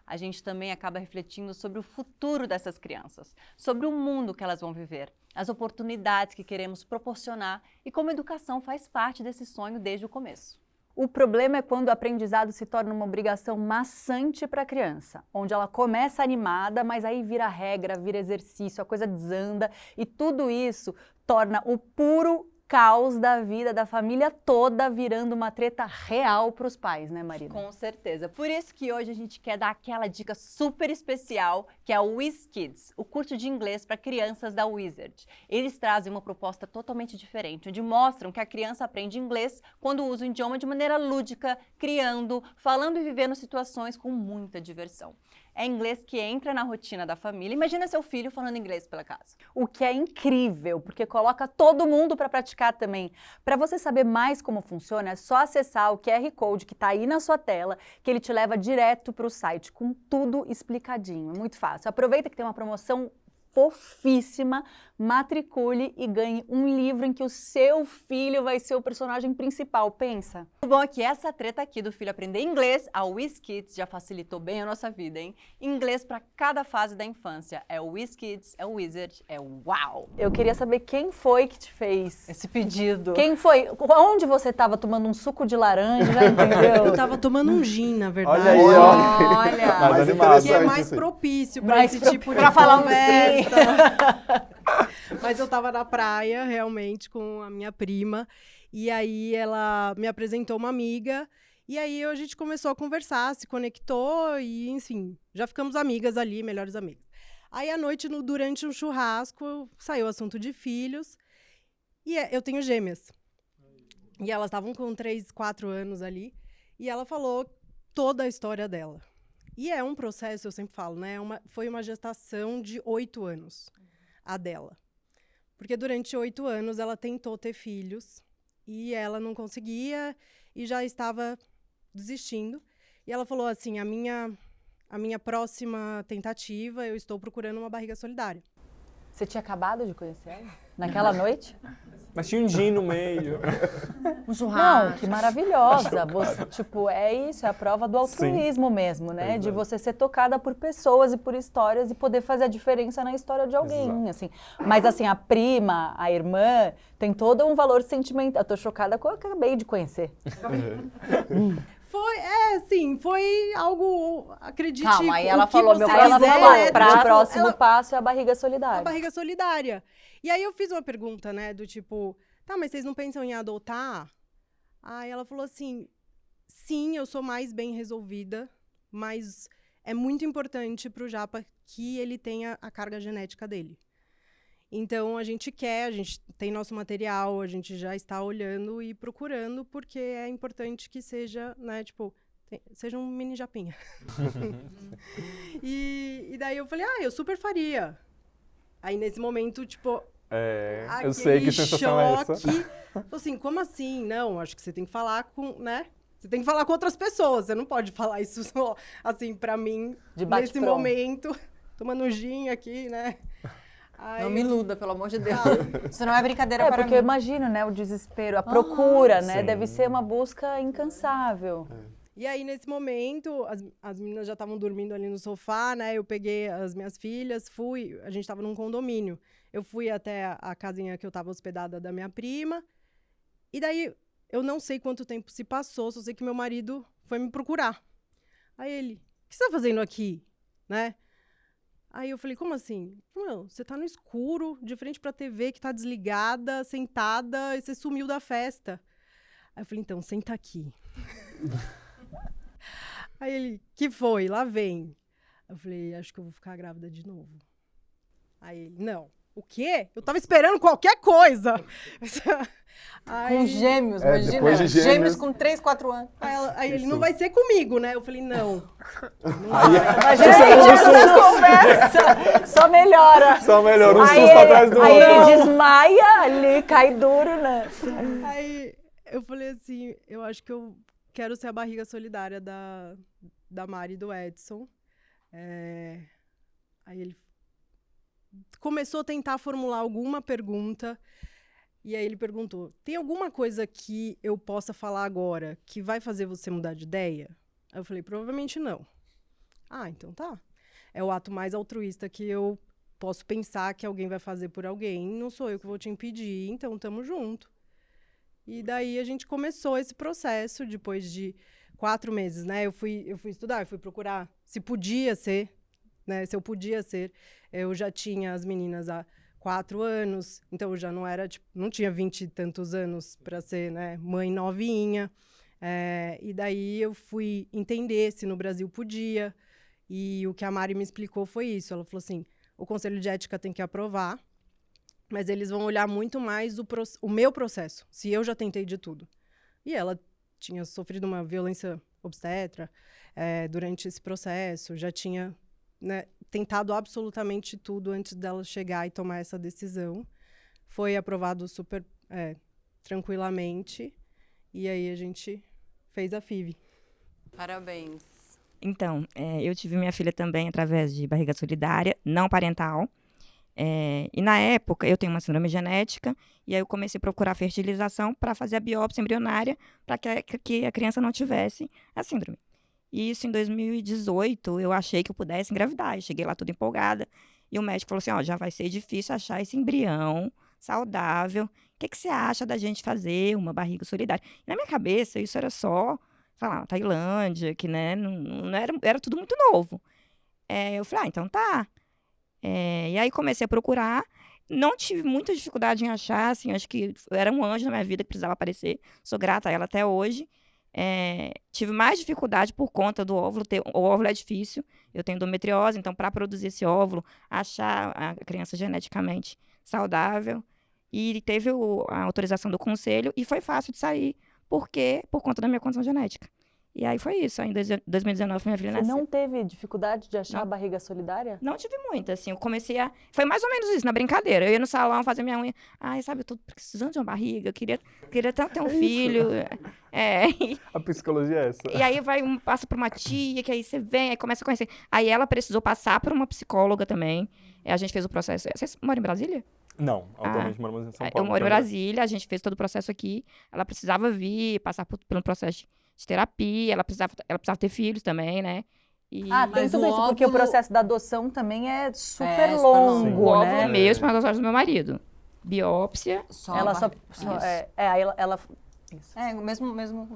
a gente também acaba refletindo sobre o futuro dessas crianças, sobre o mundo que elas vão viver, as oportunidades que queremos proporcionar e como a educação faz parte desse sonho desde o começo. O problema é quando o aprendizado se torna uma obrigação maçante para a criança, onde ela começa animada, mas aí vira regra, vira exercício, a coisa desanda e tudo isso torna o puro caos da vida da família toda virando uma treta real para os pais, né, Marina? Com certeza. Por isso que hoje a gente quer dar aquela dica super especial, que é o WizKids, o curso de inglês para crianças da Wizard. Eles trazem uma proposta totalmente diferente, onde mostram que a criança aprende inglês quando usa o idioma de maneira lúdica, criando, falando e vivendo situações com muita diversão. É inglês que entra na rotina da família. Imagina seu filho falando inglês pela casa. O que é incrível, porque coloca todo mundo para praticar também. Para você saber mais como funciona, é só acessar o QR Code que está aí na sua tela, que ele te leva direto para o site, com tudo explicadinho. É muito fácil. Aproveita que tem uma promoção fofíssima, matricule e ganhe um livro em que o seu filho vai ser o personagem principal, pensa. O bom é que essa treta aqui do filho aprender inglês, a WizKids já facilitou bem a nossa vida, hein? Inglês para cada fase da infância. É o WizKids, é o Wizard, é o Uau! Eu queria saber quem foi que te fez esse pedido. Quem foi? Onde você estava tomando um suco de laranja, entendeu? Eu tava tomando um gin, na verdade. Olha aí, ó. Olha! Mais animado. Que é mais assim. propício para esse tipo de pra falar um conversa. Mas eu tava na praia, realmente, com a minha prima. E aí ela me apresentou uma amiga. E aí a gente começou a conversar, se conectou e, enfim, já ficamos amigas ali, melhores amigas. Aí à noite, durante um churrasco, saiu o assunto de filhos. E eu tenho gêmeas. E elas estavam com 3, 4 anos ali. E ela falou toda a história dela. E é um processo, eu sempre falo, né? Foi uma gestação de 8 anos, a dela. Porque durante 8 anos ela tentou ter filhos e ela não conseguia e já estava desistindo. E ela falou assim, a minha próxima tentativa, eu estou procurando uma barriga solidária. Você tinha acabado de conhecer ela? Naquela noite? Mas tinha um gin no meio. Um churrasco. Não, que maravilhosa. Você, tipo, é isso, é a prova do altruísmo mesmo, né? De você ser tocada por pessoas e por histórias e poder fazer a diferença na história de alguém, assim. Mas, assim, a prima, a irmã, Tem todo um valor sentimental. Eu tô chocada com o que eu acabei de conhecer. Foi algo, acredite. Calma, aí o ela que falou, você meu Aí ela quiser, falou, né, o próximo passo é a barriga a solidária. barriga solidária. E aí eu fiz uma pergunta, né, do tipo, tá, mas vocês não pensam em adotar? Aí ela falou assim, sim, eu sou mais bem resolvida, mas é muito importante pro Japa que ele tenha a carga genética dele. Então, a gente tem nosso material, a gente já está olhando e procurando, porque é importante que seja, né, tipo, seja um mini japinha. E daí eu falei, eu super faria. Aí, nesse momento, tipo, eu sei que sensação é essa. choque. Falei assim, como assim? Não, acho que você tem que falar com, né? Você tem que falar com outras pessoas. Você não pode falar isso só, assim, pra mim, nesse momento. Tomando um gin aqui, né? Aí, Não me iluda, pelo amor de Deus. Isso não é brincadeira para porque mim. eu imagino, né, o desespero, a procura, né? sim. Deve ser uma busca incansável. E aí, nesse momento, as meninas já estavam dormindo ali no sofá, né? Eu peguei as minhas filhas, a gente estava num condomínio. Eu fui até a casinha que eu estava hospedada da minha prima. E daí, eu não sei quanto tempo se passou, só sei que meu marido foi me procurar. Aí ele, o que você tá fazendo aqui? Né? Aí eu falei, como assim? Não, você tá no escuro, de frente pra TV que tá desligada, sentada, e você sumiu da festa. Aí eu falei, então, senta aqui. Aí ele, que foi? Lá vem. Eu falei, acho que eu vou ficar grávida de novo. Aí ele, não. O quê? Eu tava esperando qualquer coisa. Com gêmeos, imagina. depois de gêmeos com 3, 4 anos. Aí ele, não vai ser comigo, né? Eu falei, não. Mas gente, conversa só melhora. Só melhora, um Aí susto atrás do aí outro. ele desmaia ali, cai duro, né? Aí eu falei assim, eu acho que eu quero ser a barriga solidária da Mari e do Edson. Aí ele começou a tentar formular alguma pergunta. E aí ele perguntou, tem alguma coisa que eu possa falar agora que vai fazer você mudar de ideia? Aí eu falei, provavelmente não. Então tá. É o ato mais altruísta que eu posso pensar que alguém vai fazer por alguém. Não sou eu que vou te impedir, então tamo junto. E daí a gente começou esse processo, depois de 4 meses, né? Eu fui estudar, eu fui procurar se podia ser, né? Se eu podia ser. Eu já tinha as meninas há 4 anos, então eu já não era, tipo, não tinha 20 e tantos anos para ser, né, mãe novinha. E daí eu fui entender se no Brasil podia. E o que a Mari me explicou foi isso. Ela falou assim, o Conselho de Ética tem que aprovar, mas eles vão olhar muito mais o meu processo, se eu já tentei de tudo. E ela tinha sofrido uma violência obstetra durante esse processo, já tinha, né, tentado absolutamente tudo antes dela chegar e tomar essa decisão. Foi aprovado super tranquilamente, e aí a gente fez a FIV. Parabéns. Então, eu tive minha filha também através de barriga solidária, não parental. E na época, eu tenho uma síndrome genética, e aí eu comecei a procurar fertilização para fazer a biópsia embrionária para que a criança não tivesse a síndrome. E isso em 2018, eu achei que eu pudesse engravidar. Eu cheguei lá toda empolgada, e o médico falou assim, já vai ser difícil achar esse embrião saudável. O que você acha da gente fazer uma barriga solidária? E na minha cabeça, isso era só, sei lá, Tailândia, que, né, não era tudo muito novo. Eu falei, então tá. E aí comecei a procurar, não tive muita dificuldade em achar, assim, acho que era um anjo na minha vida que precisava aparecer, sou grata a ela até hoje. Tive mais dificuldade por conta do óvulo, o óvulo é difícil, eu tenho endometriose, então para produzir esse óvulo, achar a criança geneticamente saudável, e teve a autorização do conselho, e foi fácil de sair, por conta da minha condição genética. E aí foi isso. Aí em 2019 minha filha nasceu. Você não teve dificuldade de achar a barriga solidária? Não tive muito, assim. Eu comecei Foi mais ou menos isso, na brincadeira. Eu ia no salão fazer minha unha. Sabe, eu tô precisando de uma barriga. Eu queria tanto ter um filho. A psicologia é essa. E aí passa por uma tia, que aí você vem, aí começa a conhecer. Aí ela precisou passar por uma psicóloga também. A gente fez o processo. Vocês moram em Brasília? Não, atualmente moramos em São Paulo. Eu moro em Brasília, a gente fez todo o processo aqui. Ela precisava passar por um processo de terapia, ela precisava ter filhos também, né? Tem tudo isso, porque o processo da adoção também é super longo, O né? óvulo meu, espermatozoide do meu marido. biópsia. Ela só... aí ela... Isso. O mesmo.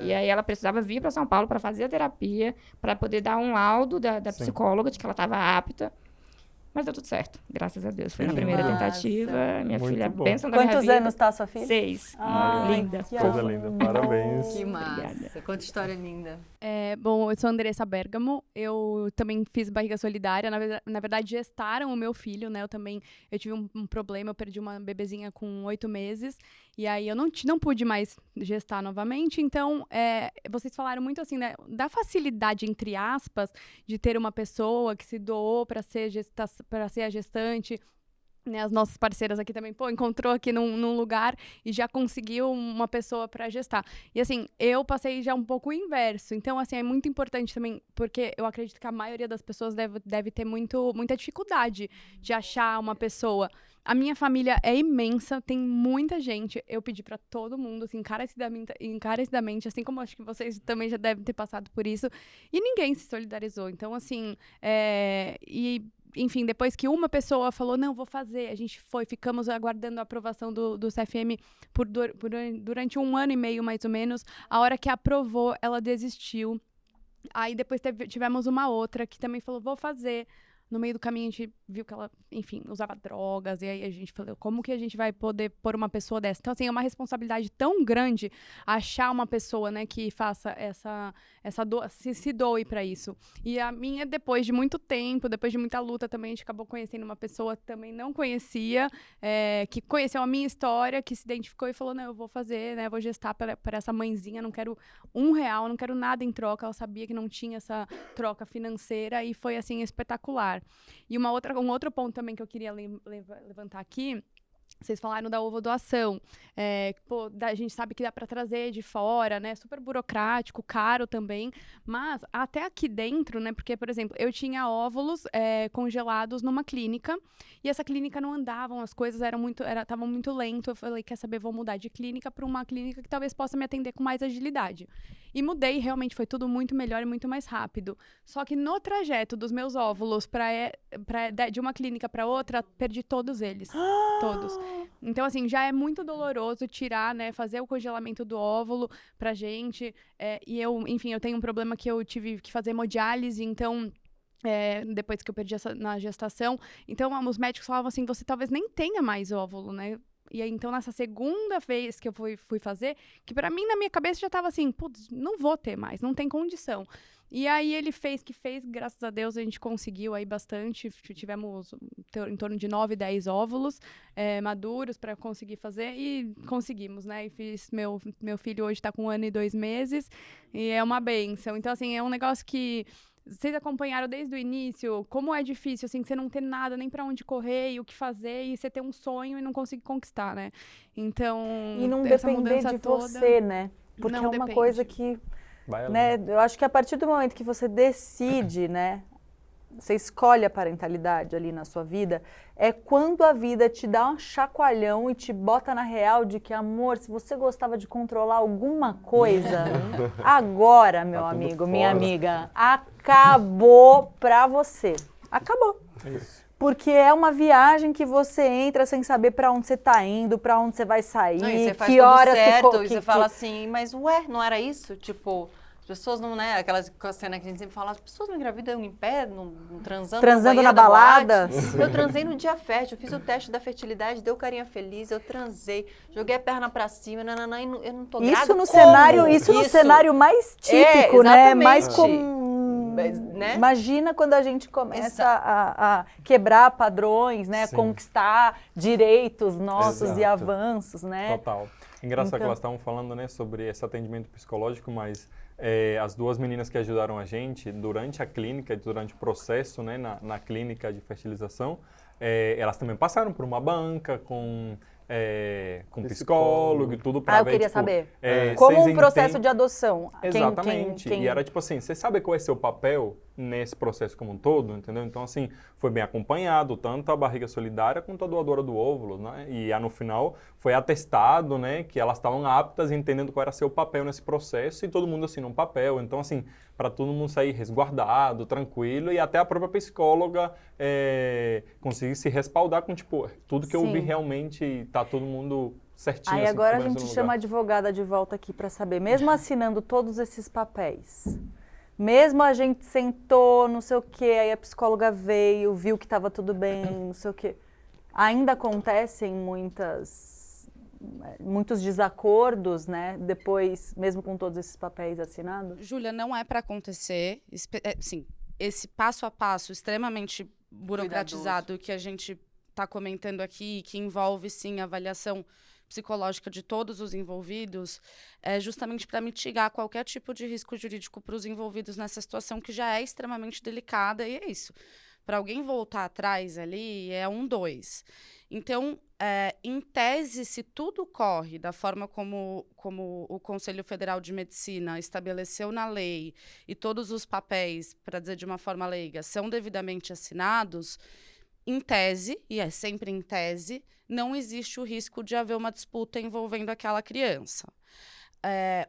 E aí ela precisava vir para São Paulo para fazer a terapia, para poder dar um laudo da psicóloga de que ela estava apta. Mas deu tudo certo, graças a Deus. Foi na primeira tentativa. Minha filha, bênção da minha vida. Quantos anos tá a sua filha? 6. Linda. Coisa linda, parabéns. Que massa. Quanta história linda. Bom, eu sou Andressa Bergamo, eu também fiz barriga solidária, na verdade gestaram o meu filho, né, eu tive um problema, eu perdi uma bebezinha com 8 meses, e aí eu não pude mais gestar novamente, então vocês falaram muito assim, né, da facilidade, entre aspas, de ter uma pessoa que se doou para ser a gestante, né, as nossas parceiras aqui também, encontrou aqui num lugar e já conseguiu uma pessoa para gestar. E assim, eu passei já um pouco o inverso. Então, assim, é muito importante também, porque eu acredito que a maioria das pessoas deve ter muita dificuldade de achar uma pessoa. A minha família é imensa, tem muita gente. Eu pedi para todo mundo, assim, encarecidamente, assim como acho que vocês também já devem ter passado por isso, e ninguém se solidarizou. Então, assim, enfim, depois que uma pessoa falou, não, vou fazer, a gente ficamos aguardando a aprovação do CFM durante 1 ano e meio, mais ou menos. A hora que aprovou, ela desistiu. Aí depois tivemos uma outra que também falou, vou fazer. No meio do caminho, a gente viu que ela, enfim, usava drogas. E aí a gente falou, como que a gente vai poder pôr uma pessoa dessa? Então, assim, é uma responsabilidade tão grande achar uma pessoa, né, que faça se doe para isso. E a minha, depois de muito tempo, depois de muita luta também, a gente acabou conhecendo uma pessoa que também não conhecia, que conheceu a minha história, que se identificou e falou, não, eu vou fazer, né, eu vou gestar para essa mãezinha, não quero R$1, não quero nada em troca. Ela sabia que não tinha essa troca financeira e foi, assim, espetacular. E um outro ponto também que eu queria levantar aqui, vocês falaram da ovodoação. A gente sabe que dá para trazer de fora, né? Super burocrático, caro também. Mas até aqui dentro, né? Porque, por exemplo, eu tinha óvulos congelados numa clínica e essa clínica não andavam, as coisas estavam muito lento. Eu falei, quer saber, vou mudar de clínica para uma clínica que talvez possa me atender com mais agilidade. E mudei, realmente foi tudo muito melhor e muito mais rápido. Só que no trajeto dos meus óvulos de uma clínica para outra, perdi todos eles. Todos. Então, assim, já é muito doloroso tirar, né, fazer o congelamento do óvulo pra gente. E eu tenho um problema que eu tive que fazer hemodiálise, então... depois que eu perdi na gestação. Então, os médicos falavam assim, você talvez nem tenha mais óvulo, né? E aí, então, nessa segunda vez que eu fui fazer, que pra mim, na minha cabeça, já tava assim, putz, não vou ter mais, não tem condição. E aí, ele fez, graças a Deus, a gente conseguiu aí bastante, tivemos em torno de 9, 10 óvulos maduros para conseguir fazer, e conseguimos, né? E fiz, meu filho hoje tá com 1 ano e 2 meses, e é uma bênção. Então, assim, é um negócio que... Vocês acompanharam desde o início como é difícil, assim, você não ter nada, nem pra onde correr e o que fazer, e você ter um sonho e não conseguir conquistar, né? Então, e não depender de você, né? Porque é uma coisa que, né, eu acho que a partir do momento que você decide, né, você escolhe a parentalidade ali na sua vida, é quando a vida te dá um chacoalhão e te bota na real de que, amor, se você gostava de controlar alguma coisa, agora, meu amigo, minha amiga, acabou pra você. Acabou. Isso. Porque é uma viagem que você entra sem saber pra onde você tá indo, pra onde você vai sair, e você faz que tudo horas certo, e você fala assim, mas ué, não era isso? Tipo... As pessoas não, né, aquela cena que a gente sempre fala, as pessoas não engravidam em pé, não transando na balada. Eu transei no dia fértil, eu fiz o teste da fertilidade, deu carinha feliz, eu transei, joguei a perna pra cima, nananã, e eu não tô grávida. Isso no cenário mais típico, né? Mais comum. Né? Imagina quando a gente começa a quebrar padrões, né? Sim. Conquistar direitos nossos Exato. e avanços, né? Total. Engraçado que elas estavam falando, né, sobre esse atendimento psicológico, mas as duas meninas que ajudaram a gente durante a clínica, durante o processo, né, na clínica de fertilização, elas também passaram por uma banca com psicólogo e tudo para ver, eu queria tipo, saber. Como um processo de adoção. Exatamente. E era tipo assim, você sabe qual é seu papel? nesse processo como um todo, entendeu? Então, assim, foi bem acompanhado, tanto a barriga solidária quanto a doadora do óvulo, né? E no final foi atestado, né, que elas estavam aptas, entendendo qual era seu papel nesse processo, e todo mundo assinou um papel. Então, assim, para todo mundo sair resguardado, tranquilo, e até a própria psicóloga conseguir se respaldar com, tipo, tudo que eu vi realmente, tá todo mundo certinho. Aí assim, agora a trabalhando gente no chama a lugar. advogada de volta aqui para saber, mesmo assinando todos esses papéis, mesmo a gente sentou, não sei o quê, aí a psicóloga veio, viu que estava tudo bem, não sei o quê, ainda acontecem muitos desacordos, né? Depois, mesmo com todos esses papéis assinados? Júlia, não é para acontecer. Sim, esse passo a passo extremamente burocratizado que a gente está comentando aqui, que envolve, sim, a avaliação psicológica de todos os envolvidos, é justamente para mitigar qualquer tipo de risco jurídico para os envolvidos nessa situação que já é extremamente delicada, e é isso. Para alguém voltar atrás ali, é 2. Então, em tese, se tudo corre da forma como o Conselho Federal de Medicina estabeleceu na lei e todos os papéis, para dizer de uma forma leiga, são devidamente assinados, em tese, e é sempre em tese, não existe o risco de haver uma disputa envolvendo aquela criança.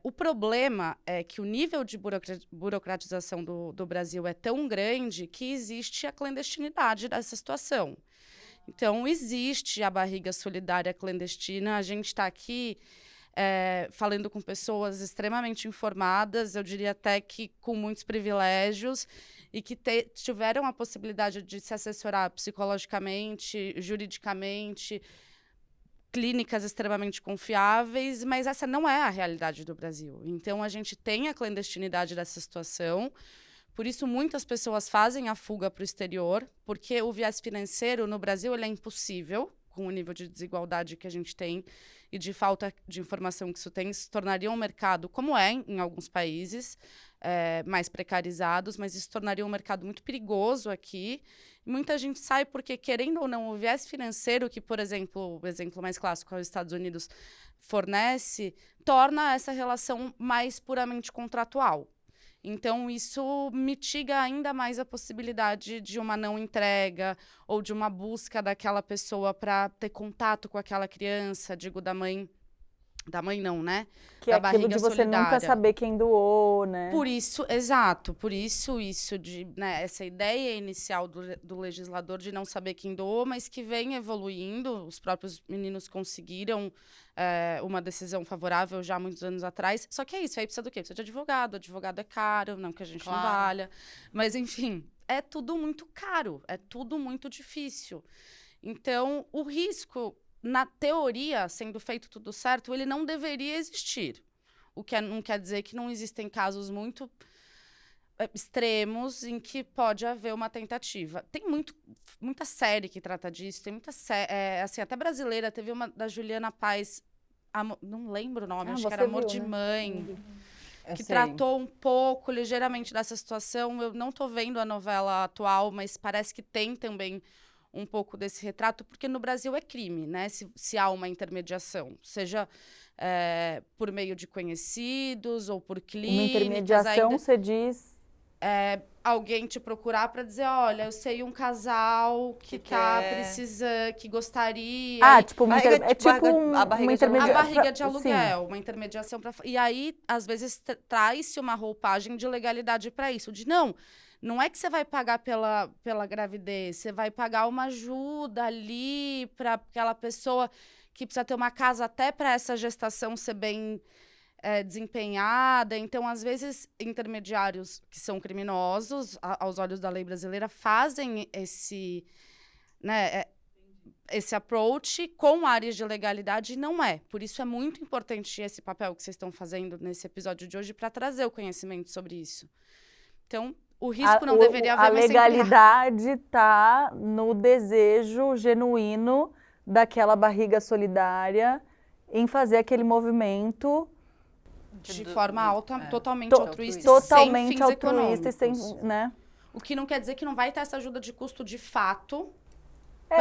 O problema é que o nível de burocratização do Brasil é tão grande que existe a clandestinidade dessa situação. Então, existe a barriga solidária clandestina. A gente está aqui falando com pessoas extremamente informadas, eu diria até que com muitos privilégios, e que tiveram a possibilidade de se assessorar psicologicamente, juridicamente, clínicas extremamente confiáveis, mas essa não é a realidade do Brasil. Então, a gente tem a clandestinidade dessa situação, por isso muitas pessoas fazem a fuga para o exterior, porque o viés financeiro no Brasil ele é impossível, com o nível de desigualdade que a gente tem e de falta de informação que isso tem, se tornaria um mercado, como é em alguns países, mais precarizados, mas isso tornaria um mercado muito perigoso aqui. Muita gente sai porque, querendo ou não, o viés financeiro que, por exemplo, o exemplo mais clássico, os Estados Unidos fornece, torna essa relação mais puramente contratual. Então, isso mitiga ainda mais a possibilidade de uma não entrega ou de uma busca daquela pessoa para ter contato com aquela criança, digo, da mãe não, né? Que é aquilo de você nunca saber quem doou, né? Por isso, exato, por isso de, né, essa ideia inicial do legislador de não saber quem doou, mas que vem evoluindo, os próprios meninos conseguiram uma decisão favorável já há muitos anos atrás, só que é isso, aí precisa do quê? Precisa de advogado é caro, não que a gente não valha, mas enfim, é tudo muito caro, é tudo muito difícil. Então, o risco, na teoria, sendo feito tudo certo, ele não deveria existir. O que não quer dizer que não existem casos muito extremos em que pode haver uma tentativa. Tem muita série que trata disso, tem muita série, assim, até brasileira, teve uma da Juliana Paz, não lembro o nome, acho que era Amor de Mãe, que tratou um pouco, ligeiramente, dessa situação. Eu não estou vendo a novela atual, mas parece que tem também um pouco desse retrato, porque no Brasil é crime, né? Se há uma intermediação, seja por meio de conhecidos ou por clínicas. Uma intermediação, você diz... alguém te procurar para dizer, olha, eu sei um casal que tá precisando, que gostaria... Ah, tipo, uma barriga de aluguel, uma intermediação para... E aí, às vezes, traz-se uma roupagem de legalidade para isso, de não é que você vai pagar pela gravidez, você vai pagar uma ajuda ali para aquela pessoa que precisa ter uma casa até para essa gestação ser bem desempenhada. Então, às vezes, intermediários que são criminosos, aos olhos da lei brasileira, fazem esse approach com áreas de legalidade, e não é. Por isso é muito importante esse papel que vocês estão fazendo nesse episódio de hoje para trazer o conhecimento sobre isso. Então, o risco não deveria haver, mas a legalidade está no desejo genuíno daquela barriga solidária em fazer aquele movimento de forma totalmente altruísta, totalmente sem fins altruísta, e sem, econômicos. né? O que não quer dizer que não vai ter essa ajuda de custo de fato,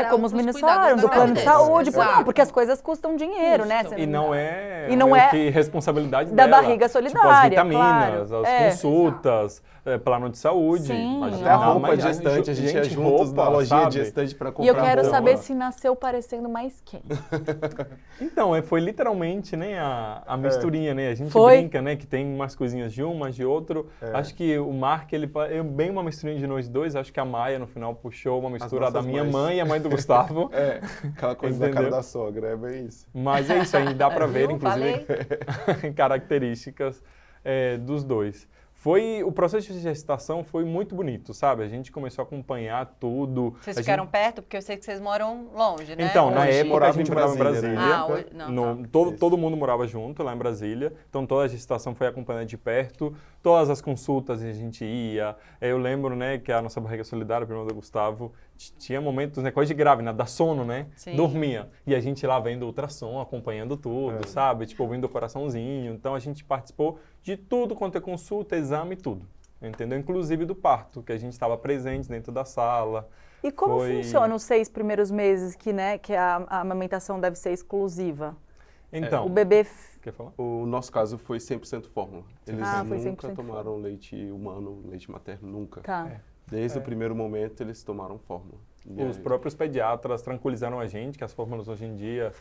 como os meninos cuidados falaram, da do plano de gravidez. saúde. Exato. Não, porque as coisas custam dinheiro, né? E não é, E não meio é que responsabilidade da dela. barriga Tipo, as solidária, vitaminas, claro. as consultas, plano de saúde. Sim. Imagina, Até a roupa mas de gestante, a gente ia juntos roupa, na lojinha sabe? de gestante pra comprar E eu quero roupa. saber se nasceu parecendo mais quem. Então, foi literalmente, né, a misturinha, né? A gente Foi? brinca, né, que tem umas coisinhas de um, umas de outro. Acho que o Mark, ele é bem uma misturinha de nós dois. Acho que a Maia, no final, puxou uma mistura da minha mãe e a mãe do Gustavo. Aquela coisa da cara da sogra, é bem isso. Mas é isso, aí dá pra ver, Viu? inclusive, características dos dois. O processo de gestação foi muito bonito, sabe? A gente começou a acompanhar tudo. Vocês ficaram perto? Porque eu sei que vocês moram longe, né? Então, na época a gente morava em Brasília, Brasília. né? Todo mundo morava junto lá em Brasília. Então toda a gestação foi acompanhada de perto. Todas as consultas a gente ia. Eu lembro, né, que a nossa barriga solidária, a prima do Gustavo, tinha momentos, né, coisa de grávida, dá sono, né? Sim. Dormia. E a gente lá vendo ultrassom, acompanhando tudo, sabe? Tipo, ouvindo o coraçãozinho. Então a gente participou de tudo quanto é consulta, exame, tudo. Entendeu? Inclusive do parto, que a gente estava presente dentro da sala. E como funciona os 6 primeiros meses que a amamentação deve ser exclusiva? Então, O bebê... Quer falar? O nosso caso foi 100% fórmula. Eles foi nunca 100% tomaram leite humano, leite materno, nunca. Tá. Desde o primeiro momento eles tomaram fórmula. Os próprios pediatras tranquilizaram a gente que as fórmulas hoje em dia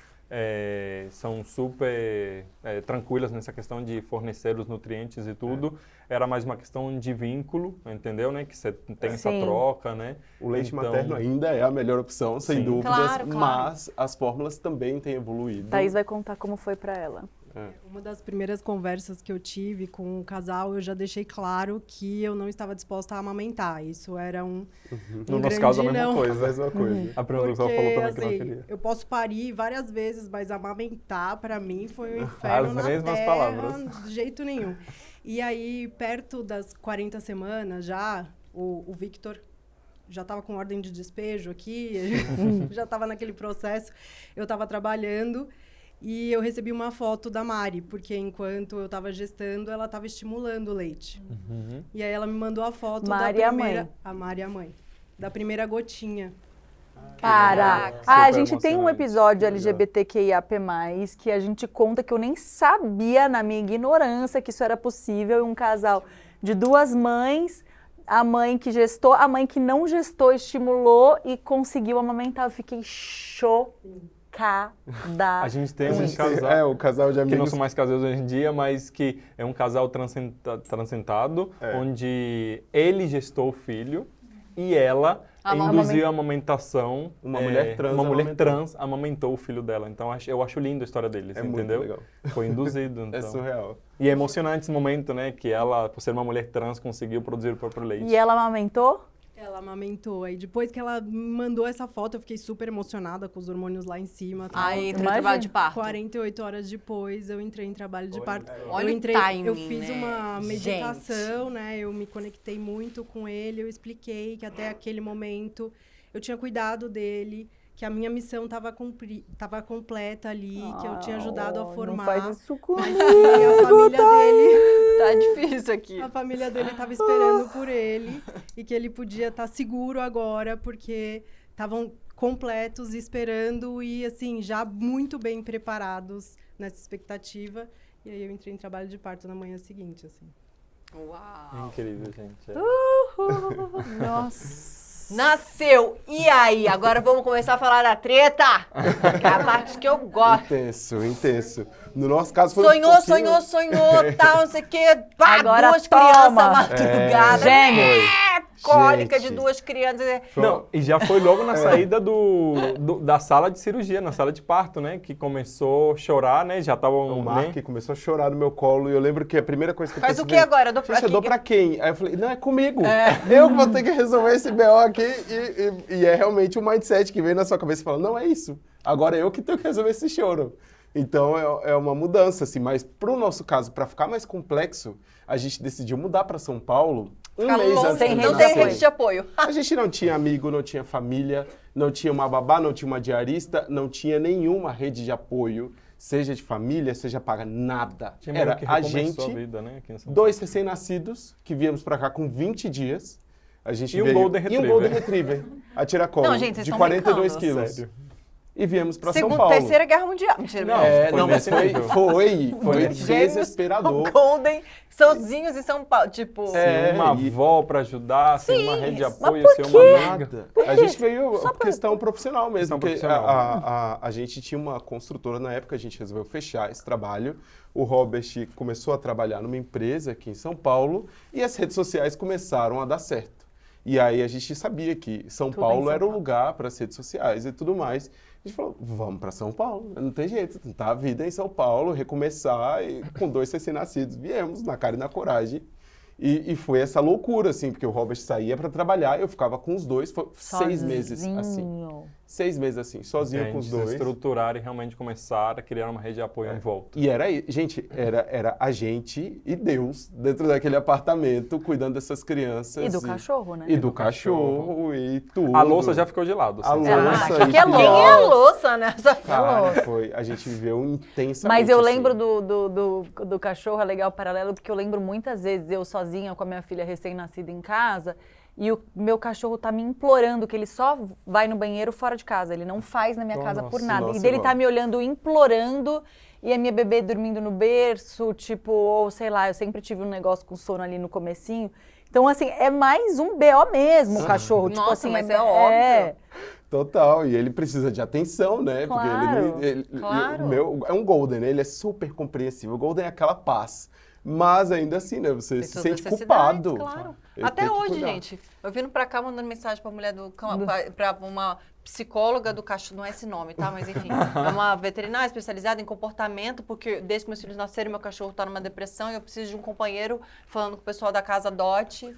são super tranquilas nessa questão de fornecer os nutrientes e tudo. Era mais uma questão de vínculo, entendeu? Né? Que você tem essa troca, né? O leite materno ainda é a melhor opção, sem dúvidas, Claro. mas as fórmulas também têm evoluído. Thaís vai contar como foi pra ela. Uma das primeiras conversas que eu tive com o casal, eu já deixei claro que eu não estava disposta a amamentar. Isso era um No nosso caso, a grande mesma não. coisa. A A prima do Gustavo falou também que não assim, queria. eu posso parir várias vezes, mas amamentar pra mim foi um inferno As na mesmas terra, palavras. de jeito nenhum. E aí, perto das 40 semanas já, o Victor já estava com ordem de despejo aqui, já estava naquele processo, eu estava trabalhando e eu recebi uma foto da Mari, porque enquanto eu estava gestando, ela estava estimulando o leite. E aí ela me mandou a foto Mari da a primeira... mãe. A Mari a mãe. Da primeira gotinha. Para! Super A gente tem um emocionante. episódio LGBTQIAP+, que a gente conta que eu nem sabia, na minha ignorância, que isso era possível. Um casal de 2 mães, a mãe que gestou, a mãe que não gestou, estimulou e conseguiu amamentar. Eu fiquei chocada. A gente tem um casal, o casal de que não amigos. são mais casados hoje em dia, mas que é um casal transcendado, onde ele gestou o filho e ela induziu a amamentação. Uma mulher trans Uma mulher amamentou. trans amamentou o filho dela. Então eu acho lindo a história deles, É muito entendeu? legal. Foi induzido. Então. É surreal. E é emocionante esse momento, né? Que ela, por ser uma mulher trans, conseguiu produzir o próprio leite. E ela amamentou? Ela amamentou. Aí depois que ela me mandou essa foto, eu fiquei super emocionada com os hormônios lá em cima. Tal. Aí entrou em trabalho de parto. 48 horas depois, eu entrei em trabalho de parto. Olha eu o entrei, timing, eu fiz né? uma meditação, né? Eu me conectei muito com ele, eu expliquei que até aquele momento eu tinha cuidado dele, que a minha missão estava completa ali, que eu tinha ajudado a formar. Não faz isso comigo, mas que a família dele... Tá difícil aqui. A família dele estava esperando por ele e que ele podia estar seguro agora, porque estavam completos, esperando e, assim, já muito bem preparados nessa expectativa. E aí eu entrei em trabalho de parto na manhã seguinte, assim. Uau! Incrível, gente. Nossa. Nasceu! E aí? Agora vamos começar a falar da treta? Que é a parte que eu gosto. Intenso. No nosso caso foi Sonhou, tal, não sei o quê. Pá, Agora 2 toma. crianças madrugada. Gêmeos. Cólica Gente. de 2 crianças. Não, e já foi logo na saída da sala de cirurgia, na sala de parto, né? Que começou a chorar, né? Já estavam... O Mark começou a chorar no meu colo e eu lembro que a primeira coisa que eu Faz o pensei... que agora? Dou pra Gente, eu dou quem? pra quem? Aí eu falei, não, é comigo. Eu que vou ter que resolver esse BO aqui. E é realmente um mindset que vem na sua cabeça e fala, não, é isso. Agora eu que tenho que resolver esse choro. Então é uma mudança, assim. Mas pro nosso caso, para ficar mais complexo, a gente decidiu mudar para São Paulo um mês antes sem do Não rede tem nascer. rede de apoio. A gente não tinha amigo, não tinha família, não tinha uma babá, não tinha uma diarista, não tinha nenhuma rede de apoio, seja de família, seja paga, nada. Tinha meio Era que a recomeçou gente, vida, né? Aqui em São 2 recém-nascidos, que viemos para cá com 20 dias. A gente E um veio... Golden E um Retriever. Golden Retriever, a tiracolo, Não, gente, vocês de estão 42 brincando. quilos. Sério. E viemos para São Segunda, Paulo. Terceira Guerra Mundial. Mentira, Não, mentira. foi Não, mas nesse foi nível. desesperador. Golden, sozinhos em São Paulo, tipo... Sem uma e- avó pra ajudar, sem uma rede de mas apoio, por sem quê? uma amiga. Nada. A gente veio por questão profissional mesmo, Questão porque profissional. a gente tinha uma construtora na época, a gente resolveu fechar esse trabalho. O Robert começou a trabalhar numa empresa aqui em São Paulo e as redes sociais começaram a dar certo. E aí a gente sabia que São Tudo Paulo em São era o Paulo. lugar para as redes sociais e tudo mais. A gente falou, vamos para São Paulo, não tem jeito, tentar a vida em São Paulo, recomeçar, e com 2 recém-nascidos viemos na cara e na coragem. E foi essa loucura, assim, porque o Robert saía para trabalhar, eu ficava com os dois, foi 6 meses assim. Sozinho. 6 meses assim, sozinho Gente, com os se dois. estruturar e realmente começar a criar uma rede de apoio em volta. E era, gente, era a gente e Deus dentro daquele apartamento, cuidando dessas crianças. E do cachorro, né? E do cachorro, e tudo. A louça já ficou de lado. A assim. louça. que é e louça? tudo. Quem é a louça nessa Cara, foi, a gente viveu intensamente. Mas eu assim. lembro do cachorro, é legal o paralelo, porque eu lembro muitas vezes eu sozinha com a minha filha recém-nascida em casa e o meu cachorro tá me implorando que ele só vai no banheiro fora de casa, ele não faz na minha casa por nada. nossa, E dele igual. tá me olhando implorando e a minha bebê dormindo no berço, tipo, ou sei lá, eu sempre tive um negócio com sono ali no comecinho. Então, assim, é mais um BO mesmo o cachorro. Tipo Nossa, assim, mas é óbvio. Total, e ele precisa de atenção, né? Claro, Porque ele claro. o meu é um Golden, né? Ele é super compreensível. O Golden é aquela paz. Mas ainda assim, né? Você Tem se suas sente necessidades, culpado. Claro. Ele Até tem que hoje, cuidar. gente. Eu vindo pra cá mandando mensagem pra mulher do cão, pra uma psicóloga do cachorro, não é esse nome, tá? Mas enfim, é uma veterinária especializada em comportamento, porque desde que meus filhos nasceram, meu cachorro tá numa depressão e eu preciso de um companheiro falando com o pessoal da casa adote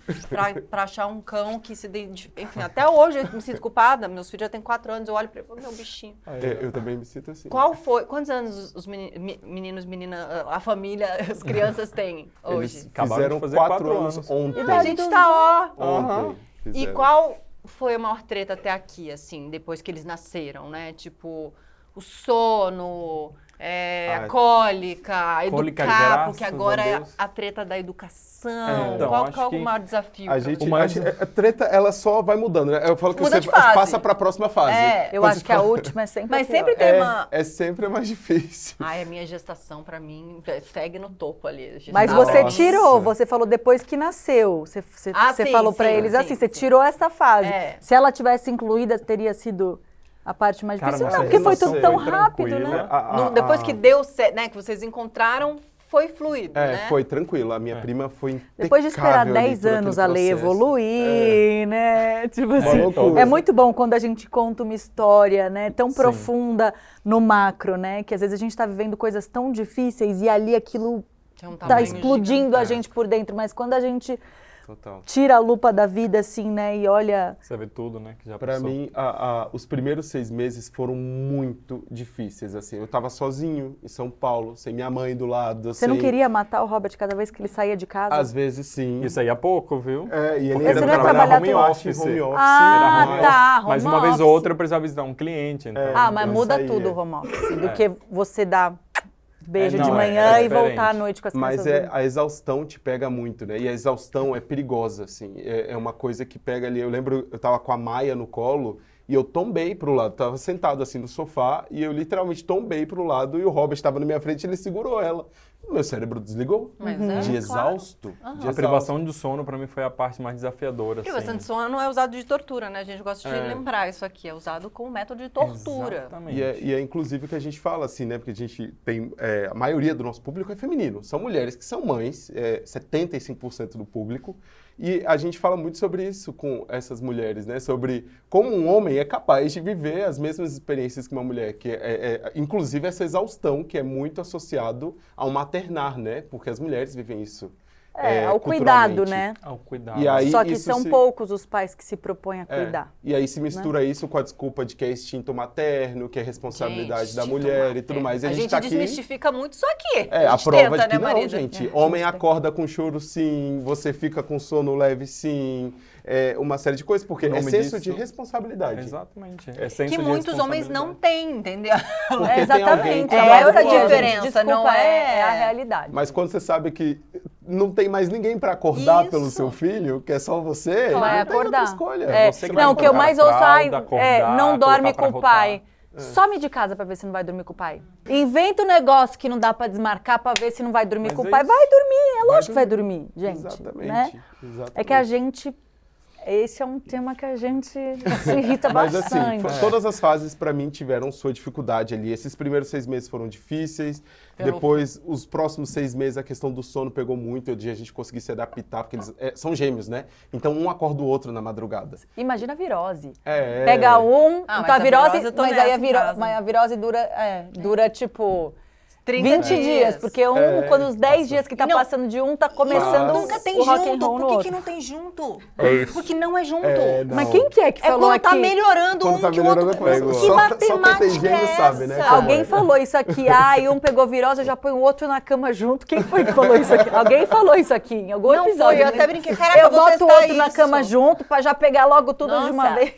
pra achar um cão que se identifique. Enfim, até hoje eu me sinto culpada. Meus filhos já têm 4 anos, eu olho pra ele e falo, meu bichinho. Eu também me sinto assim. Qual foi? Quantos anos os meninos, meninas, a família, as crianças têm hoje? Eles Acabaram fizeram de fazer 4 4 anos anos. ontem. A gente tá, ó. Ontem. E fizeram. qual foi a maior treta até aqui, assim, depois que eles nasceram, né? Tipo, o sono, a cólica, Cólica, educar, graças porque agora a é Deus. a treta da educação. Então, qual acho é o que maior desafio? A pra gente, vocês? a treta, ela só vai mudando, né? Eu falo que Muda você de fase. passa para a próxima fase. Eu Quando acho você que a fala- última é sempre Mas a pior. sempre tem uma... É sempre mais difícil. Ai, a minha gestação, pra mim, segue no topo ali. Mas Gestação. você Nossa. tirou, você falou depois que nasceu. Você sim, falou pra sim, eles sim, assim, você sim. tirou essa fase. É. Se ela tivesse incluída, teria sido a parte mais Cara, difícil. nossa Não, porque foi tudo relação tão foi rápido, tranquila. né? Depois que deu certo, né? Que vocês encontraram, foi fluido, né? Foi tranquilo. A minha prima foi impecável. Depois de esperar ali 10 por aquele anos a Lei processo. evoluir, né? Tipo assim, loucura. é muito bom quando a gente conta uma história, né? Tão profunda no macro, né? Que às vezes a gente tá vivendo coisas tão difíceis e ali aquilo Tem um tá tamanho explodindo a gigante. gente por dentro. Mas quando a gente Total. tira a lupa da vida, assim, né? E olha... Você vê tudo, né? Que já Pra passou. mim, os primeiros 6 meses foram muito difíceis, assim. Eu tava sozinho em São Paulo, sem minha mãe do lado. Você não queria matar o Robert cada vez que ele saía de casa? Às vezes, sim. Isso aí é pouco, viu? E ele Porque Você ele não ia trabalhava trabalhar home todo- office. home office. Ah, era home tá, office. Mas home uma vez ou office. outra eu precisava visitar um cliente. Então, Mas eu muda saía. tudo o home office. Do que você dar beijo Não, de é manhã e diferente. voltar à noite com as Mas crianças. a exaustão te pega muito, né? E a exaustão é perigosa, assim. É uma coisa que pega ali. Eu lembro, eu tava com a Maia no colo e eu tombei pro lado. Tava sentado assim no sofá e eu literalmente tombei pro lado e o Robert estava na minha frente e ele segurou ela. Meu cérebro desligou. Mas De é, exausto. claro. De A privação do sono, pra mim, foi a parte mais desafiadora. Privação assim. de sono não é usado de tortura, né? A gente gosta de lembrar isso aqui. É usado como método de tortura. Exatamente. E é inclusive o que a gente fala, assim, né? Porque a gente tem... a maioria do nosso público é feminino. São mulheres que são mães, 75% do público. E a gente fala muito sobre isso com essas mulheres, né? Sobre como um homem é capaz de viver as mesmas experiências que uma mulher. Que inclusive essa exaustão que é muito associado ao maternar, né? Porque as mulheres vivem isso. Ao cuidado, culturalmente. né? Ao cuidado. E aí, Só que isso são se- poucos os pais que se propõem a cuidar. E aí se mistura isso com a desculpa de que é instinto materno, que é responsabilidade Gente, da instinto mulher e tudo mais. E A gente tá aqui... desmistifica muito isso aqui. A gente prova tenta, de que né, não, Marisa? gente. Homem acorda com choro, sim. Você fica com sono leve, sim. Uma série de coisas, porque O é nome senso disso- de responsabilidade. Exatamente. É senso Que de muitos homens não responsabilidade. têm, entendeu? Porque tem alguém Exatamente. que É trabalha essa a com ela. diferença, Desculpa, não é a realidade. Mas quando você sabe que não tem mais ninguém para acordar pelo Isso. seu filho, que é só você, Vai não tem outra acordar. escolha. Você que vai Não, o que eu colocar mais na ouço, fralda, não acordar, dorme colocar com o pra pai. Some de casa pra ver se não vai dormir com o pai. Inventa um negócio que não dá pra desmarcar pra ver se não vai dormir Mas com o é pai. isso. Vai dormir, é lógico que vai dormir, gente. Exatamente. Né? Exatamente. É que a gente... Esse é um tema que a gente se irrita Mas bastante. assim, todas as fases pra mim tiveram sua dificuldade ali. Esses primeiros 6 meses foram difíceis. Depois, os próximos 6 meses, a questão do sono pegou muito, de a gente conseguir se adaptar, porque eles são gêmeos, né? Então um acorda o outro na madrugada. Imagina a virose. É. Pega um, Ah, mas tá a a virose, virose eu tô mas aí nessa em casa. mas a virose dura tipo 30 20 dias, porque quando os 10 dias que tá Não. passando de um, tá começando Nunca tem o rock and junto. roll no Por que outro. não tem junto? É isso. Porque não é junto. Não. Mas quem que é que É falou quando aqui? tá melhorando Quando um tá que o outro... melhorando, pega. Que Só matemática quem tem gêmeo é sabe, né? essa? como Alguém é. falou isso aqui, e um pegou virose, eu já põe o outro na cama junto. Quem foi que falou isso aqui? Alguém falou isso aqui em algum Não episódio. foi, eu né? até brinquei. Caraca, Eu vou boto o testar outro na isso. cama junto pra já pegar logo tudo de uma Nossa. vez.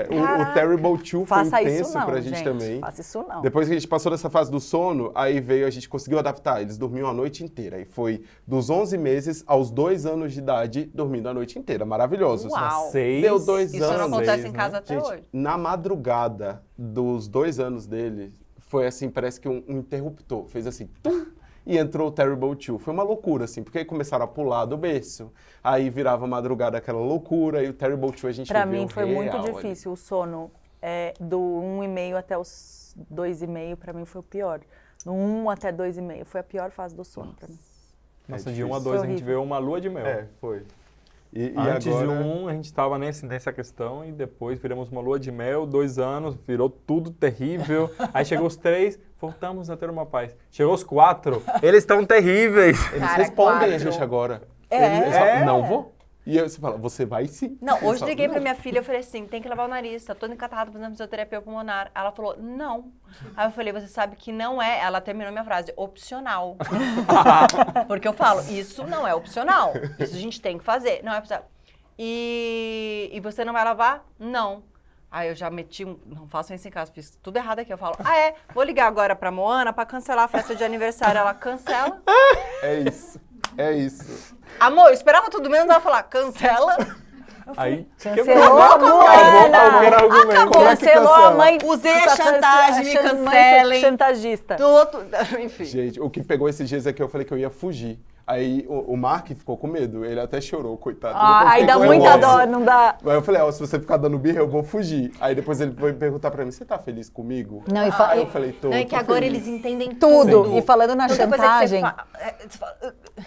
O Terrible 2 foi Faça isso intenso não, pra gente também. Faça isso não. Depois que a gente passou dessa fase do sono, aí veio, a gente conseguiu adaptar. Eles dormiam a noite inteira. E foi dos 11 meses aos 2 anos de idade, dormindo a noite inteira. Maravilhoso. Uau. 6. Deu 2 Isso anos. não acontece né? em casa até Gente, hoje. na madrugada dos 2 anos dele, foi assim, parece que um interruptor. Fez assim, tum, e entrou o Terrible 2. Foi uma loucura, assim, porque aí começaram a pular do berço. Aí virava madrugada aquela loucura, e o Terrible 2 a gente Pra viveu mim foi muito real ali. difícil o sono. Do 1,5 até os 2,5, pra mim foi o pior. No 1 até 2,5 foi a pior fase do sono pra mim. Nossa, É de 1 a difícil. 2 a Foi gente horrível. vê uma lua de mel. Foi. E Antes agora... de 1, a gente estava nessa questão e depois viramos uma lua de mel, 2 anos, virou tudo terrível. Aí chegou os 3, voltamos a ter uma paz. Chegou os 4, eles estão terríveis. Eles Cara, respondem a 4. gente agora. É. Eles falam, não vou. E aí você fala, você vai sim. Não, Eles hoje falam, liguei pra "Não." minha filha e falei assim, tem que lavar o nariz, tá toda encatarrada fazendo fisioterapia pulmonar. Ela falou, não. Aí eu falei, você sabe que não é, ela terminou minha frase, opcional. Porque eu falo, isso não é opcional, isso a gente tem que fazer, não é opcional. E você não vai lavar? Não. Aí eu já meti não façam isso em casa, fiz tudo errado aqui. Eu falo, vou ligar agora pra Moana pra cancelar a festa de aniversário. Ela cancela. É isso. É isso. Amor, eu esperava tudo menos ela falar, cancela. Aí Cancelou a acabou Moana. qualquer argumento. Como é que Cancelou a cancela? mãe. Usei a Tá chantagem, me cancelando, mãe cancelem. chantagista. Enfim. Gente, o que pegou esses dias é que eu falei que eu ia fugir. Aí o Mark ficou com medo, ele até chorou, coitado. Depois eu Aí fiquei dá com muita remorso. dó, não dá. Aí eu falei, se você ficar dando birra, eu vou fugir. Aí depois ele foi perguntar pra mim, você tá feliz comigo? Não, Aí eu falei, tô. Não, é que tô agora feliz. eles entendem Tudo. tudo. E falando na Toda coisa que você chantagem, você fala,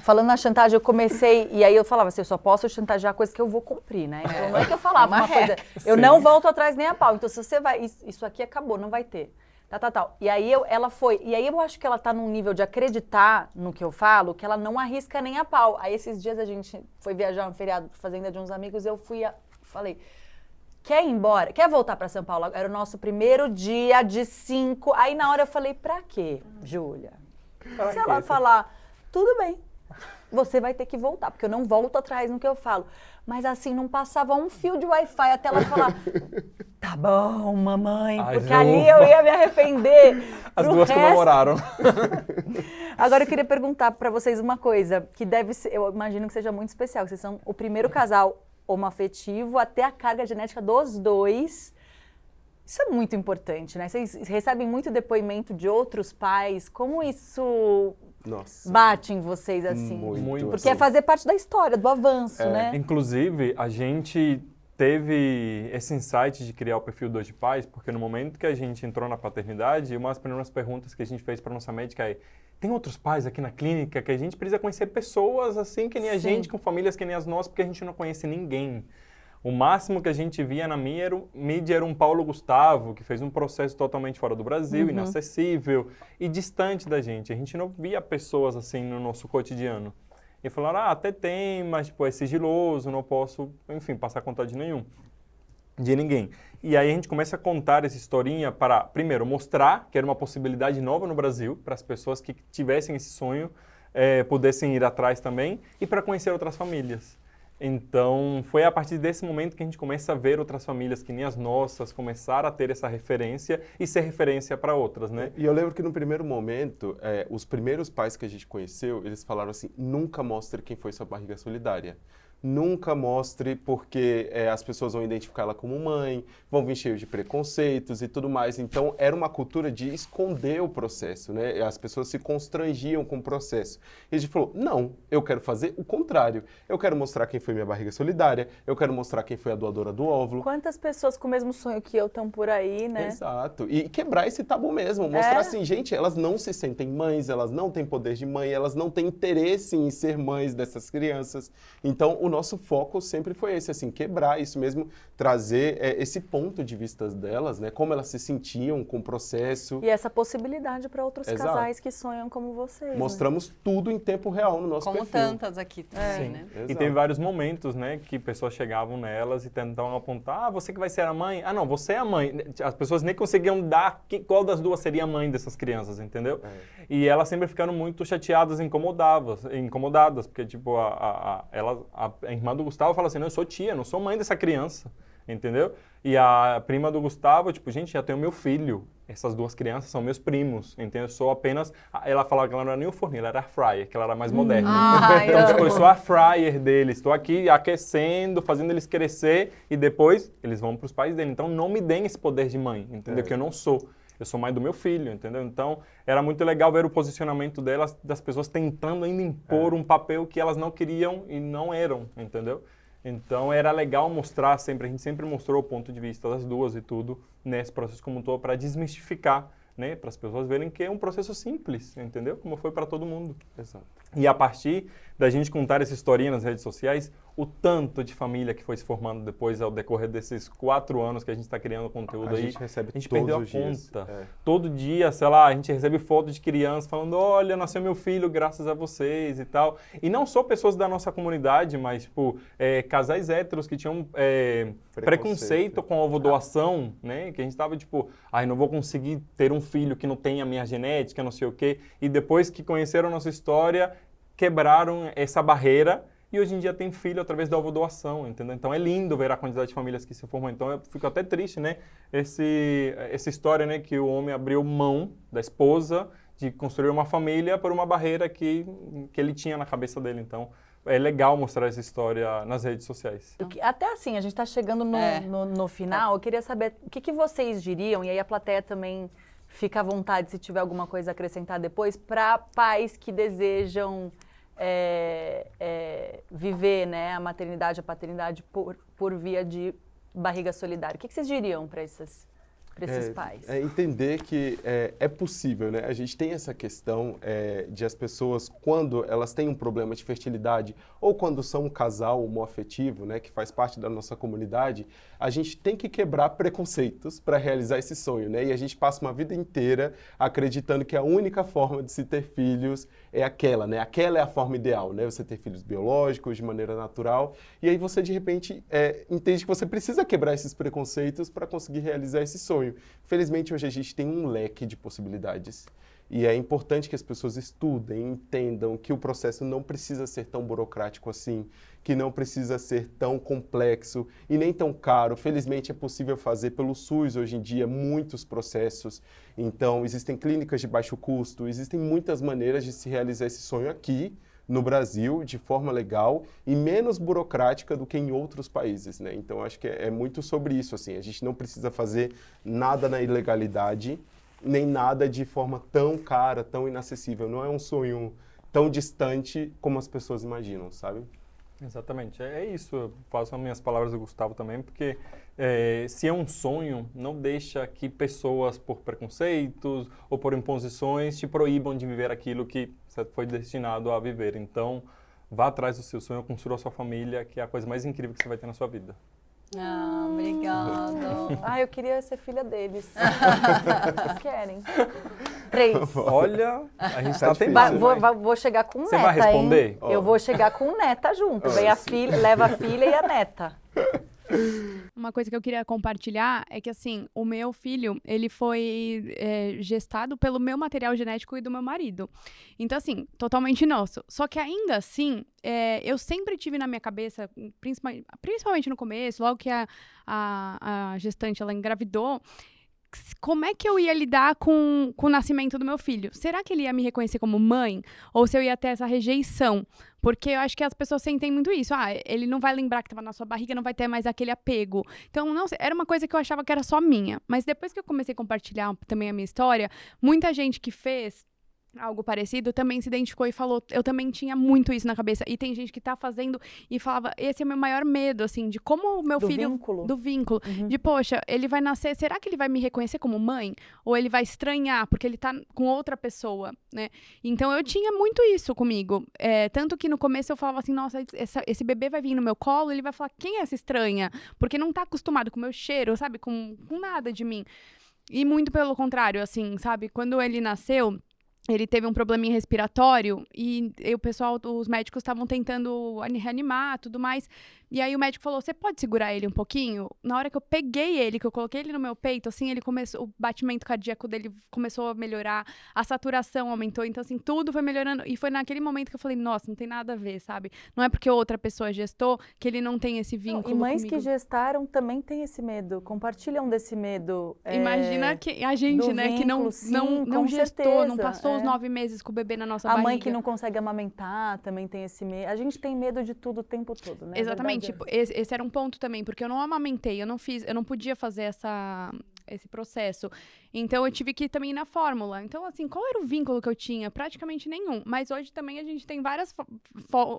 falando na chantagem, eu comecei, e aí eu falava assim, eu só posso chantagear coisa que eu vou cumprir, né? Então não é que eu falava uma uma coisa, eu não volto atrás nem a pau. Então se você vai, isso aqui acabou, não vai ter. Tal. E aí ela foi, e aí eu acho que ela tá num nível de acreditar no que eu falo, que ela não arrisca nem a pau. Aí esses dias a gente foi viajar no feriado pra fazenda de uns amigos, eu falei, quer ir embora? Quer voltar pra São Paulo? Era o nosso primeiro dia de 5. Aí na hora eu falei, pra quê, Júlia? Se ela falar, tudo bem, você vai ter que voltar, porque eu não volto atrás no que eu falo. Mas assim, não passava um fio de Wi-Fi até ela falar, tá bom, mamãe, Ai, porque ufa. ali eu ia me arrepender. As pro duas resto. comemoraram. Agora eu queria perguntar pra vocês uma coisa, que deve ser, eu imagino que seja muito especial, que vocês são o primeiro casal homoafetivo a ter a carga genética dos dois. Isso é muito importante, né? Vocês recebem muito depoimento de outros pais. Como isso Nossa. bate em vocês assim? Muito. Porque é fazer parte da história, do avanço, né? Inclusive, a gente teve esse insight de criar o perfil 2 de pais, porque no momento que a gente entrou na paternidade, uma das primeiras perguntas que a gente fez para nossa médica é: tem outros pais aqui na clínica que a gente precisa conhecer pessoas assim que nem a gente, com famílias que nem as nossas, porque a gente não conhece ninguém. O máximo que a gente via na mídia era um Paulo Gustavo, que fez um processo totalmente fora do Brasil, inacessível e distante da gente. A gente não via pessoas assim no nosso cotidiano. E falaram, até tem, mas tipo, é sigiloso, não posso, enfim, passar contato de ninguém. E aí a gente começa a contar essa historinha para, primeiro, mostrar que era uma possibilidade nova no Brasil, para as pessoas que tivessem esse sonho, pudessem ir atrás também, e para conhecer outras famílias. Então, foi a partir desse momento que a gente começa a ver outras famílias que nem as nossas, começaram a ter essa referência e ser referência para outras, né? E eu lembro que no primeiro momento, os primeiros pais que a gente conheceu, eles falaram assim, nunca mostre quem foi sua barriga solidária. Nunca mostre porque as pessoas vão identificar ela como mãe, vão vir cheios de preconceitos e tudo mais. Então, era uma cultura de esconder o processo, né? As pessoas se constrangiam com o processo. E a gente falou, não, eu quero fazer o contrário. Eu quero mostrar quem foi minha barriga solidária, eu quero mostrar quem foi a doadora do óvulo. Quantas pessoas com o mesmo sonho que eu estão por aí, né? Exato. E quebrar esse tabu mesmo. Mostrar assim, gente, elas não se sentem mães, elas não têm poder de mãe, elas não têm interesse em ser mães dessas crianças. Então, o nosso foco sempre foi esse, assim, quebrar isso mesmo, trazer esse ponto de vista delas, né? Como elas se sentiam com o processo. E essa possibilidade para outros Exato. casais que sonham como vocês. Mostramos tudo em tempo real no nosso Como perfil. tantas aqui também, né? E teve vários momentos, né, que pessoas chegavam nelas e tentavam apontar, você que vai ser a mãe? Ah, não, você é a mãe. As pessoas nem conseguiam dar qual das duas seria a mãe dessas crianças, entendeu? E elas sempre ficaram muito chateadas, incomodadas, porque, tipo, a irmã do Gustavo fala assim, não, eu sou tia, não sou mãe dessa criança, entendeu? E a prima do Gustavo, tipo, gente, já tenho meu filho, essas duas crianças são meus primos, entendeu? Eu sou apenas... Ela falava que ela não era nem o forninho, ela era a fryer, que ela era mais moderna. Então, tipo, eu sou a fryer deles, estou aqui aquecendo, fazendo eles crescer e depois eles vão para os pais dele. Então, não me deem esse poder de mãe, entendeu? Que eu não sou. Eu sou mãe do meu filho, entendeu? Então, era muito legal ver o posicionamento delas, das pessoas tentando ainda impor um papel que elas não queriam e não eram, entendeu? Então, era legal mostrar sempre, a gente sempre mostrou o ponto de vista das duas e tudo, nesse processo como um todo, para desmistificar, né? Para as pessoas verem que é um processo simples, entendeu? Como foi para todo mundo. Exato. E a partir da gente contar essa historinha nas redes sociais, o tanto de família que foi se formando depois ao decorrer desses 4 anos que a gente está criando conteúdo aí, gente recebe a gente todos perdeu a os dias. conta. Todo dia, sei lá, a gente recebe foto de crianças falando, olha, nasceu meu filho graças a vocês e tal. E não só pessoas da nossa comunidade, mas, tipo, casais héteros que tinham preconceito com a ovodoação, né? Que a gente estava, tipo, ai, não vou conseguir ter um filho que não tenha a minha genética, não sei o quê. E depois que conheceram a nossa história, quebraram essa barreira e hoje em dia tem filho através da ovodoação, entendeu? Então é lindo ver a quantidade de famílias que se formam. Então eu fico até triste, né? Essa história, né? Que o homem abriu mão da esposa de construir uma família por uma barreira que ele tinha na cabeça dele. Então é legal mostrar essa história nas redes sociais. Até assim, a gente está chegando no final. Eu queria saber o que vocês diriam, e aí a plateia também fica à vontade se tiver alguma coisa a acrescentar depois, para pais que desejam viver, né, a maternidade, a paternidade por via de barriga solidária. O que vocês diriam para esses pais? Entender que é possível, né? A gente tem essa questão de as pessoas, quando elas têm um problema de fertilidade ou quando são um casal homoafetivo, né, que faz parte da nossa comunidade, a gente tem que quebrar preconceitos para realizar esse sonho, né? E a gente passa uma vida inteira acreditando que a única forma de se ter filhos é aquela, né? Aquela é a forma ideal, né? Você ter filhos biológicos de maneira natural. E aí você, de repente, entende que você precisa quebrar esses preconceitos para conseguir realizar esse sonho. Felizmente, hoje a gente tem um leque de possibilidades. E é importante que as pessoas estudem, entendam que o processo não precisa ser tão burocrático assim, que não precisa ser tão complexo e nem tão caro. Felizmente, é possível fazer pelo SUS hoje em dia muitos processos. Então, existem clínicas de baixo custo, existem muitas maneiras de se realizar esse sonho aqui no Brasil, de forma legal e menos burocrática do que em outros países, né? Então, acho que é muito sobre isso, assim. A gente não precisa fazer nada na ilegalidade, nem nada de forma tão cara, tão inacessível. Não é um sonho tão distante como as pessoas imaginam, sabe? Exatamente, é isso. Eu faço as minhas palavras do Gustavo também, porque se é um sonho, não deixa que pessoas, por preconceitos ou por imposições, te proíbam de viver aquilo que você foi destinado a viver. Então, vá atrás do seu sonho, construa a sua família, que é a coisa mais incrível que você vai ter na sua vida. Obrigada. Eu queria ser filha deles. Vocês querem? 3. Olha, a gente tá Vou chegar com neta, Você vai responder? Hein? Eu vou chegar com neta junto. Vem a filha, leva a filha e a neta. Uma coisa que eu queria compartilhar é que, assim, o meu filho, ele foi gestado pelo meu material genético e do meu marido. Então, assim, totalmente nosso. Só que ainda assim, eu sempre tive na minha cabeça, principalmente no começo, logo que a gestante, ela engravidou, como é que eu ia lidar com o nascimento do meu filho? Será que ele ia me reconhecer como mãe? Ou se eu ia ter essa rejeição? Porque eu acho que as pessoas sentem muito isso. Ele não vai lembrar que estava na sua barriga, não vai ter mais aquele apego. Então, não sei, era uma coisa que eu achava que era só minha. Mas depois que eu comecei a compartilhar também a minha história, muita gente que fez algo parecido também se identificou e falou, eu também tinha muito isso na cabeça. E tem gente que tá fazendo e falava, esse é o meu maior medo, assim, de como o meu filho... Do vínculo. De, poxa, ele vai nascer, será que ele vai me reconhecer como mãe? Ou ele vai estranhar, porque ele tá com outra pessoa, né? Então, eu tinha muito isso comigo. Tanto que no começo eu falava assim, nossa, esse bebê vai vir no meu colo, ele vai falar, quem é essa estranha? Porque não tá acostumado com o meu cheiro, sabe? Com nada de mim. E muito pelo contrário, assim, sabe? Quando ele nasceu... Ele teve um probleminha respiratório e o pessoal, os médicos estavam tentando reanimar, tudo mais. E aí o médico falou, você pode segurar ele um pouquinho? Na hora que eu peguei ele, que eu coloquei ele no meu peito, assim, o batimento cardíaco dele começou a melhorar, a saturação aumentou, então assim, tudo foi melhorando. E foi naquele momento que eu falei, nossa, não tem nada a ver, sabe? Não é porque outra pessoa gestou que ele não tem esse vínculo E mães comigo. que gestaram também têm esse medo, compartilham desse medo. Imagina que a gente, né, vínculo, que não gestou, certeza, não passou os 9 meses com o bebê na nossa barriga. barriga. A mãe que não consegue amamentar também tem esse medo. A gente tem medo de tudo o tempo todo, né? Exatamente. Tipo, esse era um ponto também, porque eu não amamentei, eu não podia fazer esse processo. Então, eu tive que ir também na fórmula. Então, assim, qual era o vínculo que eu tinha? Praticamente nenhum. Mas hoje também a gente tem várias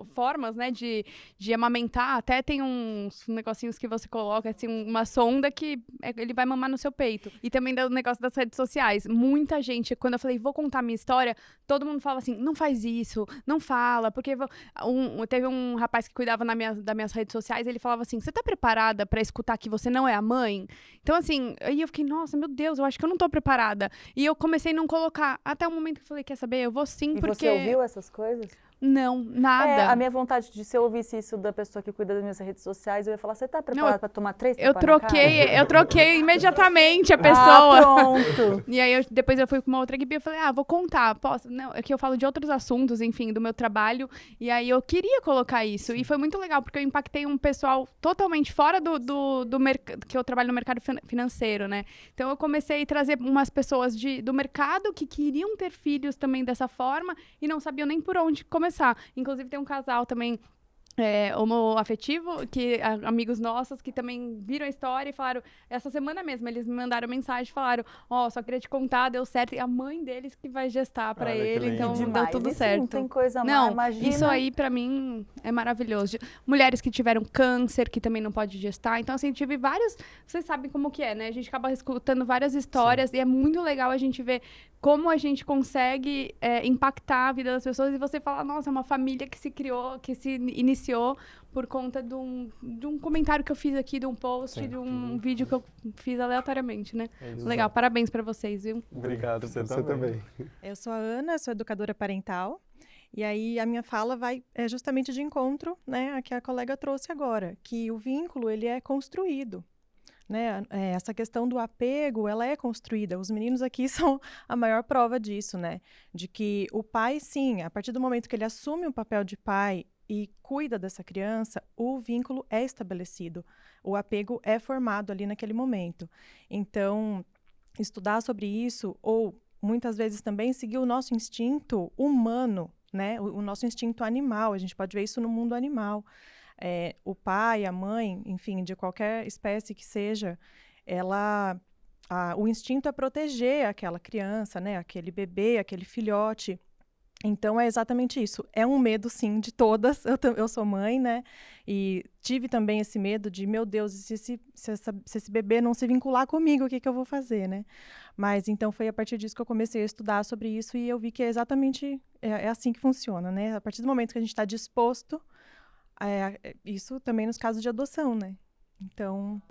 formas, né, de amamentar. Até tem uns negocinhos que você coloca, assim, uma sonda que ele vai mamar no seu peito. E também do negócio das redes sociais. Muita gente, quando eu falei, vou contar minha história, todo mundo fala assim, não faz isso, não fala, porque teve um rapaz que cuidava das minhas redes sociais, ele falava assim, você tá preparada pra escutar que você não é a mãe? Então, assim, aí eu fiquei, nossa, meu Deus, eu acho que eu não tô preparada. E eu comecei a não colocar, até o momento que eu falei, quer saber, eu vou sim, e porque... você ouviu essas coisas? Não, nada. A minha vontade de se eu ouvisse isso da pessoa que cuida das minhas redes sociais, eu ia falar, você tá preparada pra tomar 3 tapas na cara? Eu troquei imediatamente a pessoa. Pronto. E aí, depois eu fui com uma outra equipe e eu falei, vou contar, posso? Não, é que eu falo de outros assuntos, enfim, do meu trabalho. E aí, eu queria colocar isso. E foi muito legal, porque eu impactei um pessoal totalmente fora do mercado, que eu trabalho no mercado financeiro, né? Então, eu comecei a trazer umas pessoas do mercado que queriam ter filhos também dessa forma e não sabiam nem por onde começar. Inclusive, tem um casal também homoafetivo, amigos nossos que também viram a história e falaram, essa semana mesmo, eles me mandaram mensagem e falaram, só queria te contar, deu certo, e a mãe deles que vai gestar pra ele, então deu tudo certo. Não tem coisa mais, imagina. Isso aí pra mim é maravilhoso. Mulheres que tiveram câncer, que também não pode gestar, então assim, tive vários, vocês sabem como que é, né? A gente acaba escutando várias histórias. Sim. E é muito legal a gente ver como a gente consegue impactar a vida das pessoas e você fala, nossa, é uma família que se criou, que se iniciou por conta de um comentário que eu fiz aqui, de um post, de um vídeo que eu fiz aleatoriamente, né? Legal, parabéns pra vocês, viu? Obrigado, você também. Eu sou a Ana, sou educadora parental, e aí a minha fala vai justamente de encontro, né, a que a colega trouxe agora, que o vínculo, ele é construído. Né? Essa questão do apego, ela é construída. Os meninos aqui são a maior prova disso, né? De que o pai, sim, a partir do momento que ele assume o papel de pai e cuida dessa criança, o vínculo é estabelecido. O apego é formado ali naquele momento. Então, estudar sobre isso, ou muitas vezes também seguir o nosso instinto humano, né? O nosso instinto animal. A gente pode ver isso no mundo animal. O pai, a mãe, enfim, de qualquer espécie que seja, o instinto é proteger aquela criança, né, aquele bebê, aquele filhote. Então, é exatamente isso. É um medo, sim, de todas. Eu sou mãe, né, e tive também esse medo de, meu Deus, se esse bebê não se vincular comigo, o que eu vou fazer, né? Mas, então, foi a partir disso que eu comecei a estudar sobre isso e eu vi que é exatamente assim que funciona, né? A partir do momento que a gente está disposto, isso também nos casos de adoção, né? Então...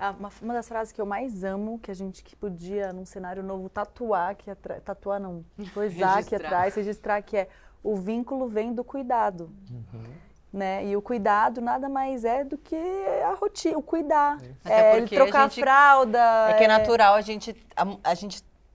Uma das frases que eu mais amo, que a gente que podia, num cenário novo, tatuar aqui atrás, registrar, que é o vínculo vem do cuidado. né? E o cuidado nada mais é do que a rotina, o cuidar. Até Ele porque trocar a fralda. É que é natural, a gente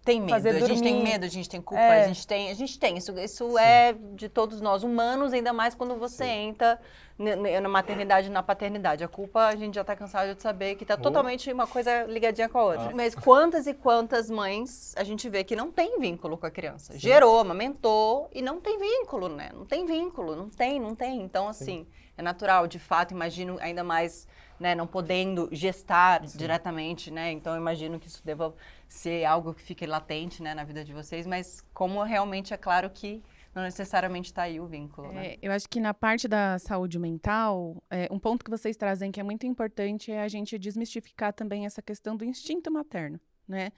tem medo, Fazer a gente tem dormir. medo, a gente tem culpa, a gente tem. Isso é de todos nós humanos, ainda mais quando você entra na maternidade e na paternidade. A culpa, a gente já tá cansado de saber que tá totalmente uma coisa ligadinha com a outra. Mas quantas e quantas mães a gente vê que não tem vínculo com a criança? Gerou, amamentou e não tem vínculo, né? Não tem vínculo, não tem. Então, assim, é natural, de fato, imagino ainda mais, né, não podendo gestar diretamente, né? Então, eu imagino que isso deva ser algo que fique latente, né, na vida de vocês, mas como realmente é claro que não necessariamente está aí o vínculo, né? Eu acho que na parte da saúde mental, um ponto que vocês trazem que é muito importante é a gente desmistificar também essa questão do instinto materno, né?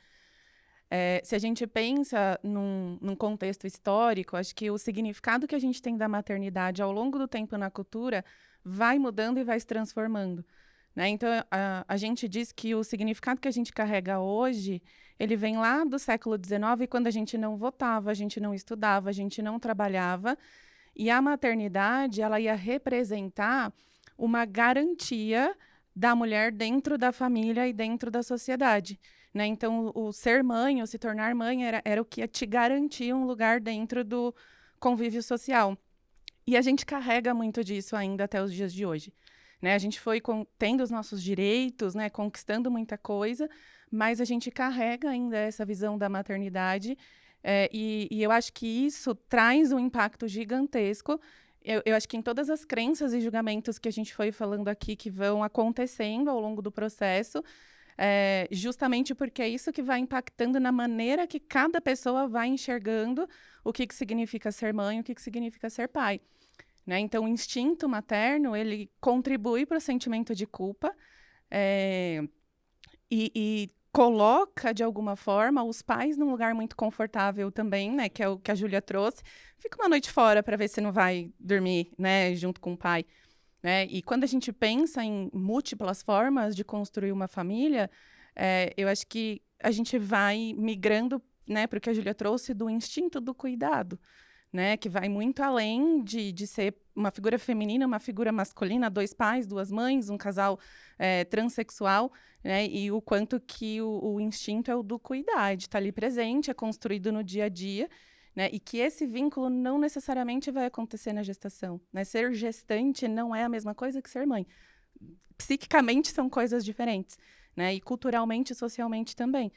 Se a gente pensa num contexto histórico, acho que o significado que a gente tem da maternidade ao longo do tempo na cultura vai mudando e vai se transformando, né? Então, a gente diz que o significado que a gente carrega hoje, ele vem lá do século XIX, quando a gente não votava, a gente não estudava, a gente não trabalhava, e a maternidade, ela ia representar uma garantia da mulher dentro da família e dentro da sociedade, né? Então, o ser mãe, ou se tornar mãe, era o que ia te garantir um lugar dentro do convívio social. E a gente carrega muito disso ainda até os dias de hoje, né? A gente foi tendo os nossos direitos, né? Conquistando muita coisa, mas a gente carrega ainda essa visão da maternidade, e eu acho que isso traz um impacto gigantesco. Eu acho que em todas as crenças e julgamentos que a gente foi falando aqui, que vão acontecendo ao longo do processo, justamente porque é isso que vai impactando na maneira que cada pessoa vai enxergando o que significa ser mãe, o que significa ser pai, né? Então, o instinto materno, ele contribui para o sentimento de culpa, e coloca, de alguma forma, os pais num lugar muito confortável também, né? Que é o que a Júlia trouxe. Fica uma noite fora para ver se não vai dormir, né? Junto com o pai, né? E quando a gente pensa em múltiplas formas de construir uma família, eu acho que a gente vai migrando, né? Para o que a Júlia trouxe do instinto do cuidado, né, que vai muito além de ser uma figura feminina, uma figura masculina, 2 pais, 2 mães, um casal transexual, né, e o quanto que o instinto é o do cuidar, de estar ali presente, é construído no dia a dia, né, e que esse vínculo não necessariamente vai acontecer na gestação, né? Ser gestante não é a mesma coisa que ser mãe. Psiquicamente são coisas diferentes, né, e culturalmente e socialmente também,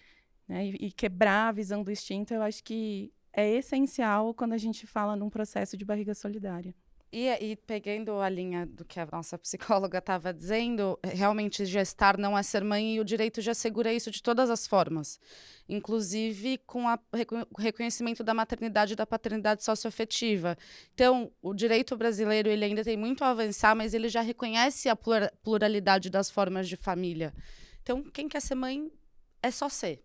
né, e quebrar a visão do instinto, eu acho que é essencial quando a gente fala num processo de barriga solidária. E pegando a linha do que a nossa psicóloga estava dizendo, realmente gestar não é ser mãe, e o direito já assegura isso de todas as formas, inclusive com o reconhecimento da maternidade e da paternidade socioafetiva. Então, o direito brasileiro, ele ainda tem muito a avançar, mas ele já reconhece a pluralidade das formas de família. Então, quem quer ser mãe é só ser.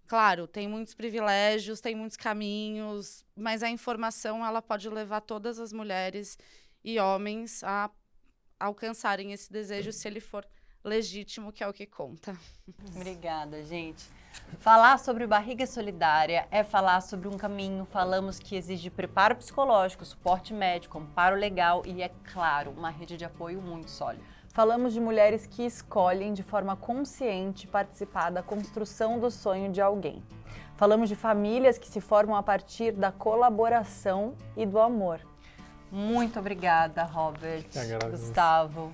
Claro, tem muitos privilégios, tem muitos caminhos, mas a informação, ela pode levar todas as mulheres e homens a alcançarem esse desejo, se ele for legítimo, que é o que conta. Obrigada, gente. Falar sobre barriga solidária é falar sobre um caminho, falamos que exige preparo psicológico, suporte médico, amparo legal e, é claro, uma rede de apoio muito sólida. Falamos de mulheres que escolhem de forma consciente participar da construção do sonho de alguém. Falamos de famílias que se formam a partir da colaboração e do amor. Muito obrigada, Robert, Gustavo,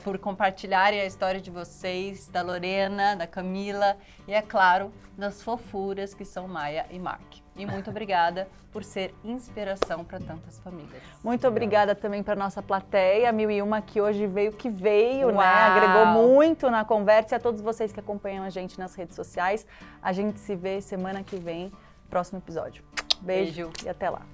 por compartilharem a história de vocês, da Lorena, da Camila e, é claro, das fofuras que são Maia e Mark. E muito obrigada por ser inspiração para tantas famílias. Muito obrigada também para nossa plateia, 1001, que hoje veio que veio, Uau. né? Agregou muito na conversa, e a todos vocês que acompanham a gente nas redes sociais. A gente se vê semana que vem, próximo episódio. Beijo. E até lá.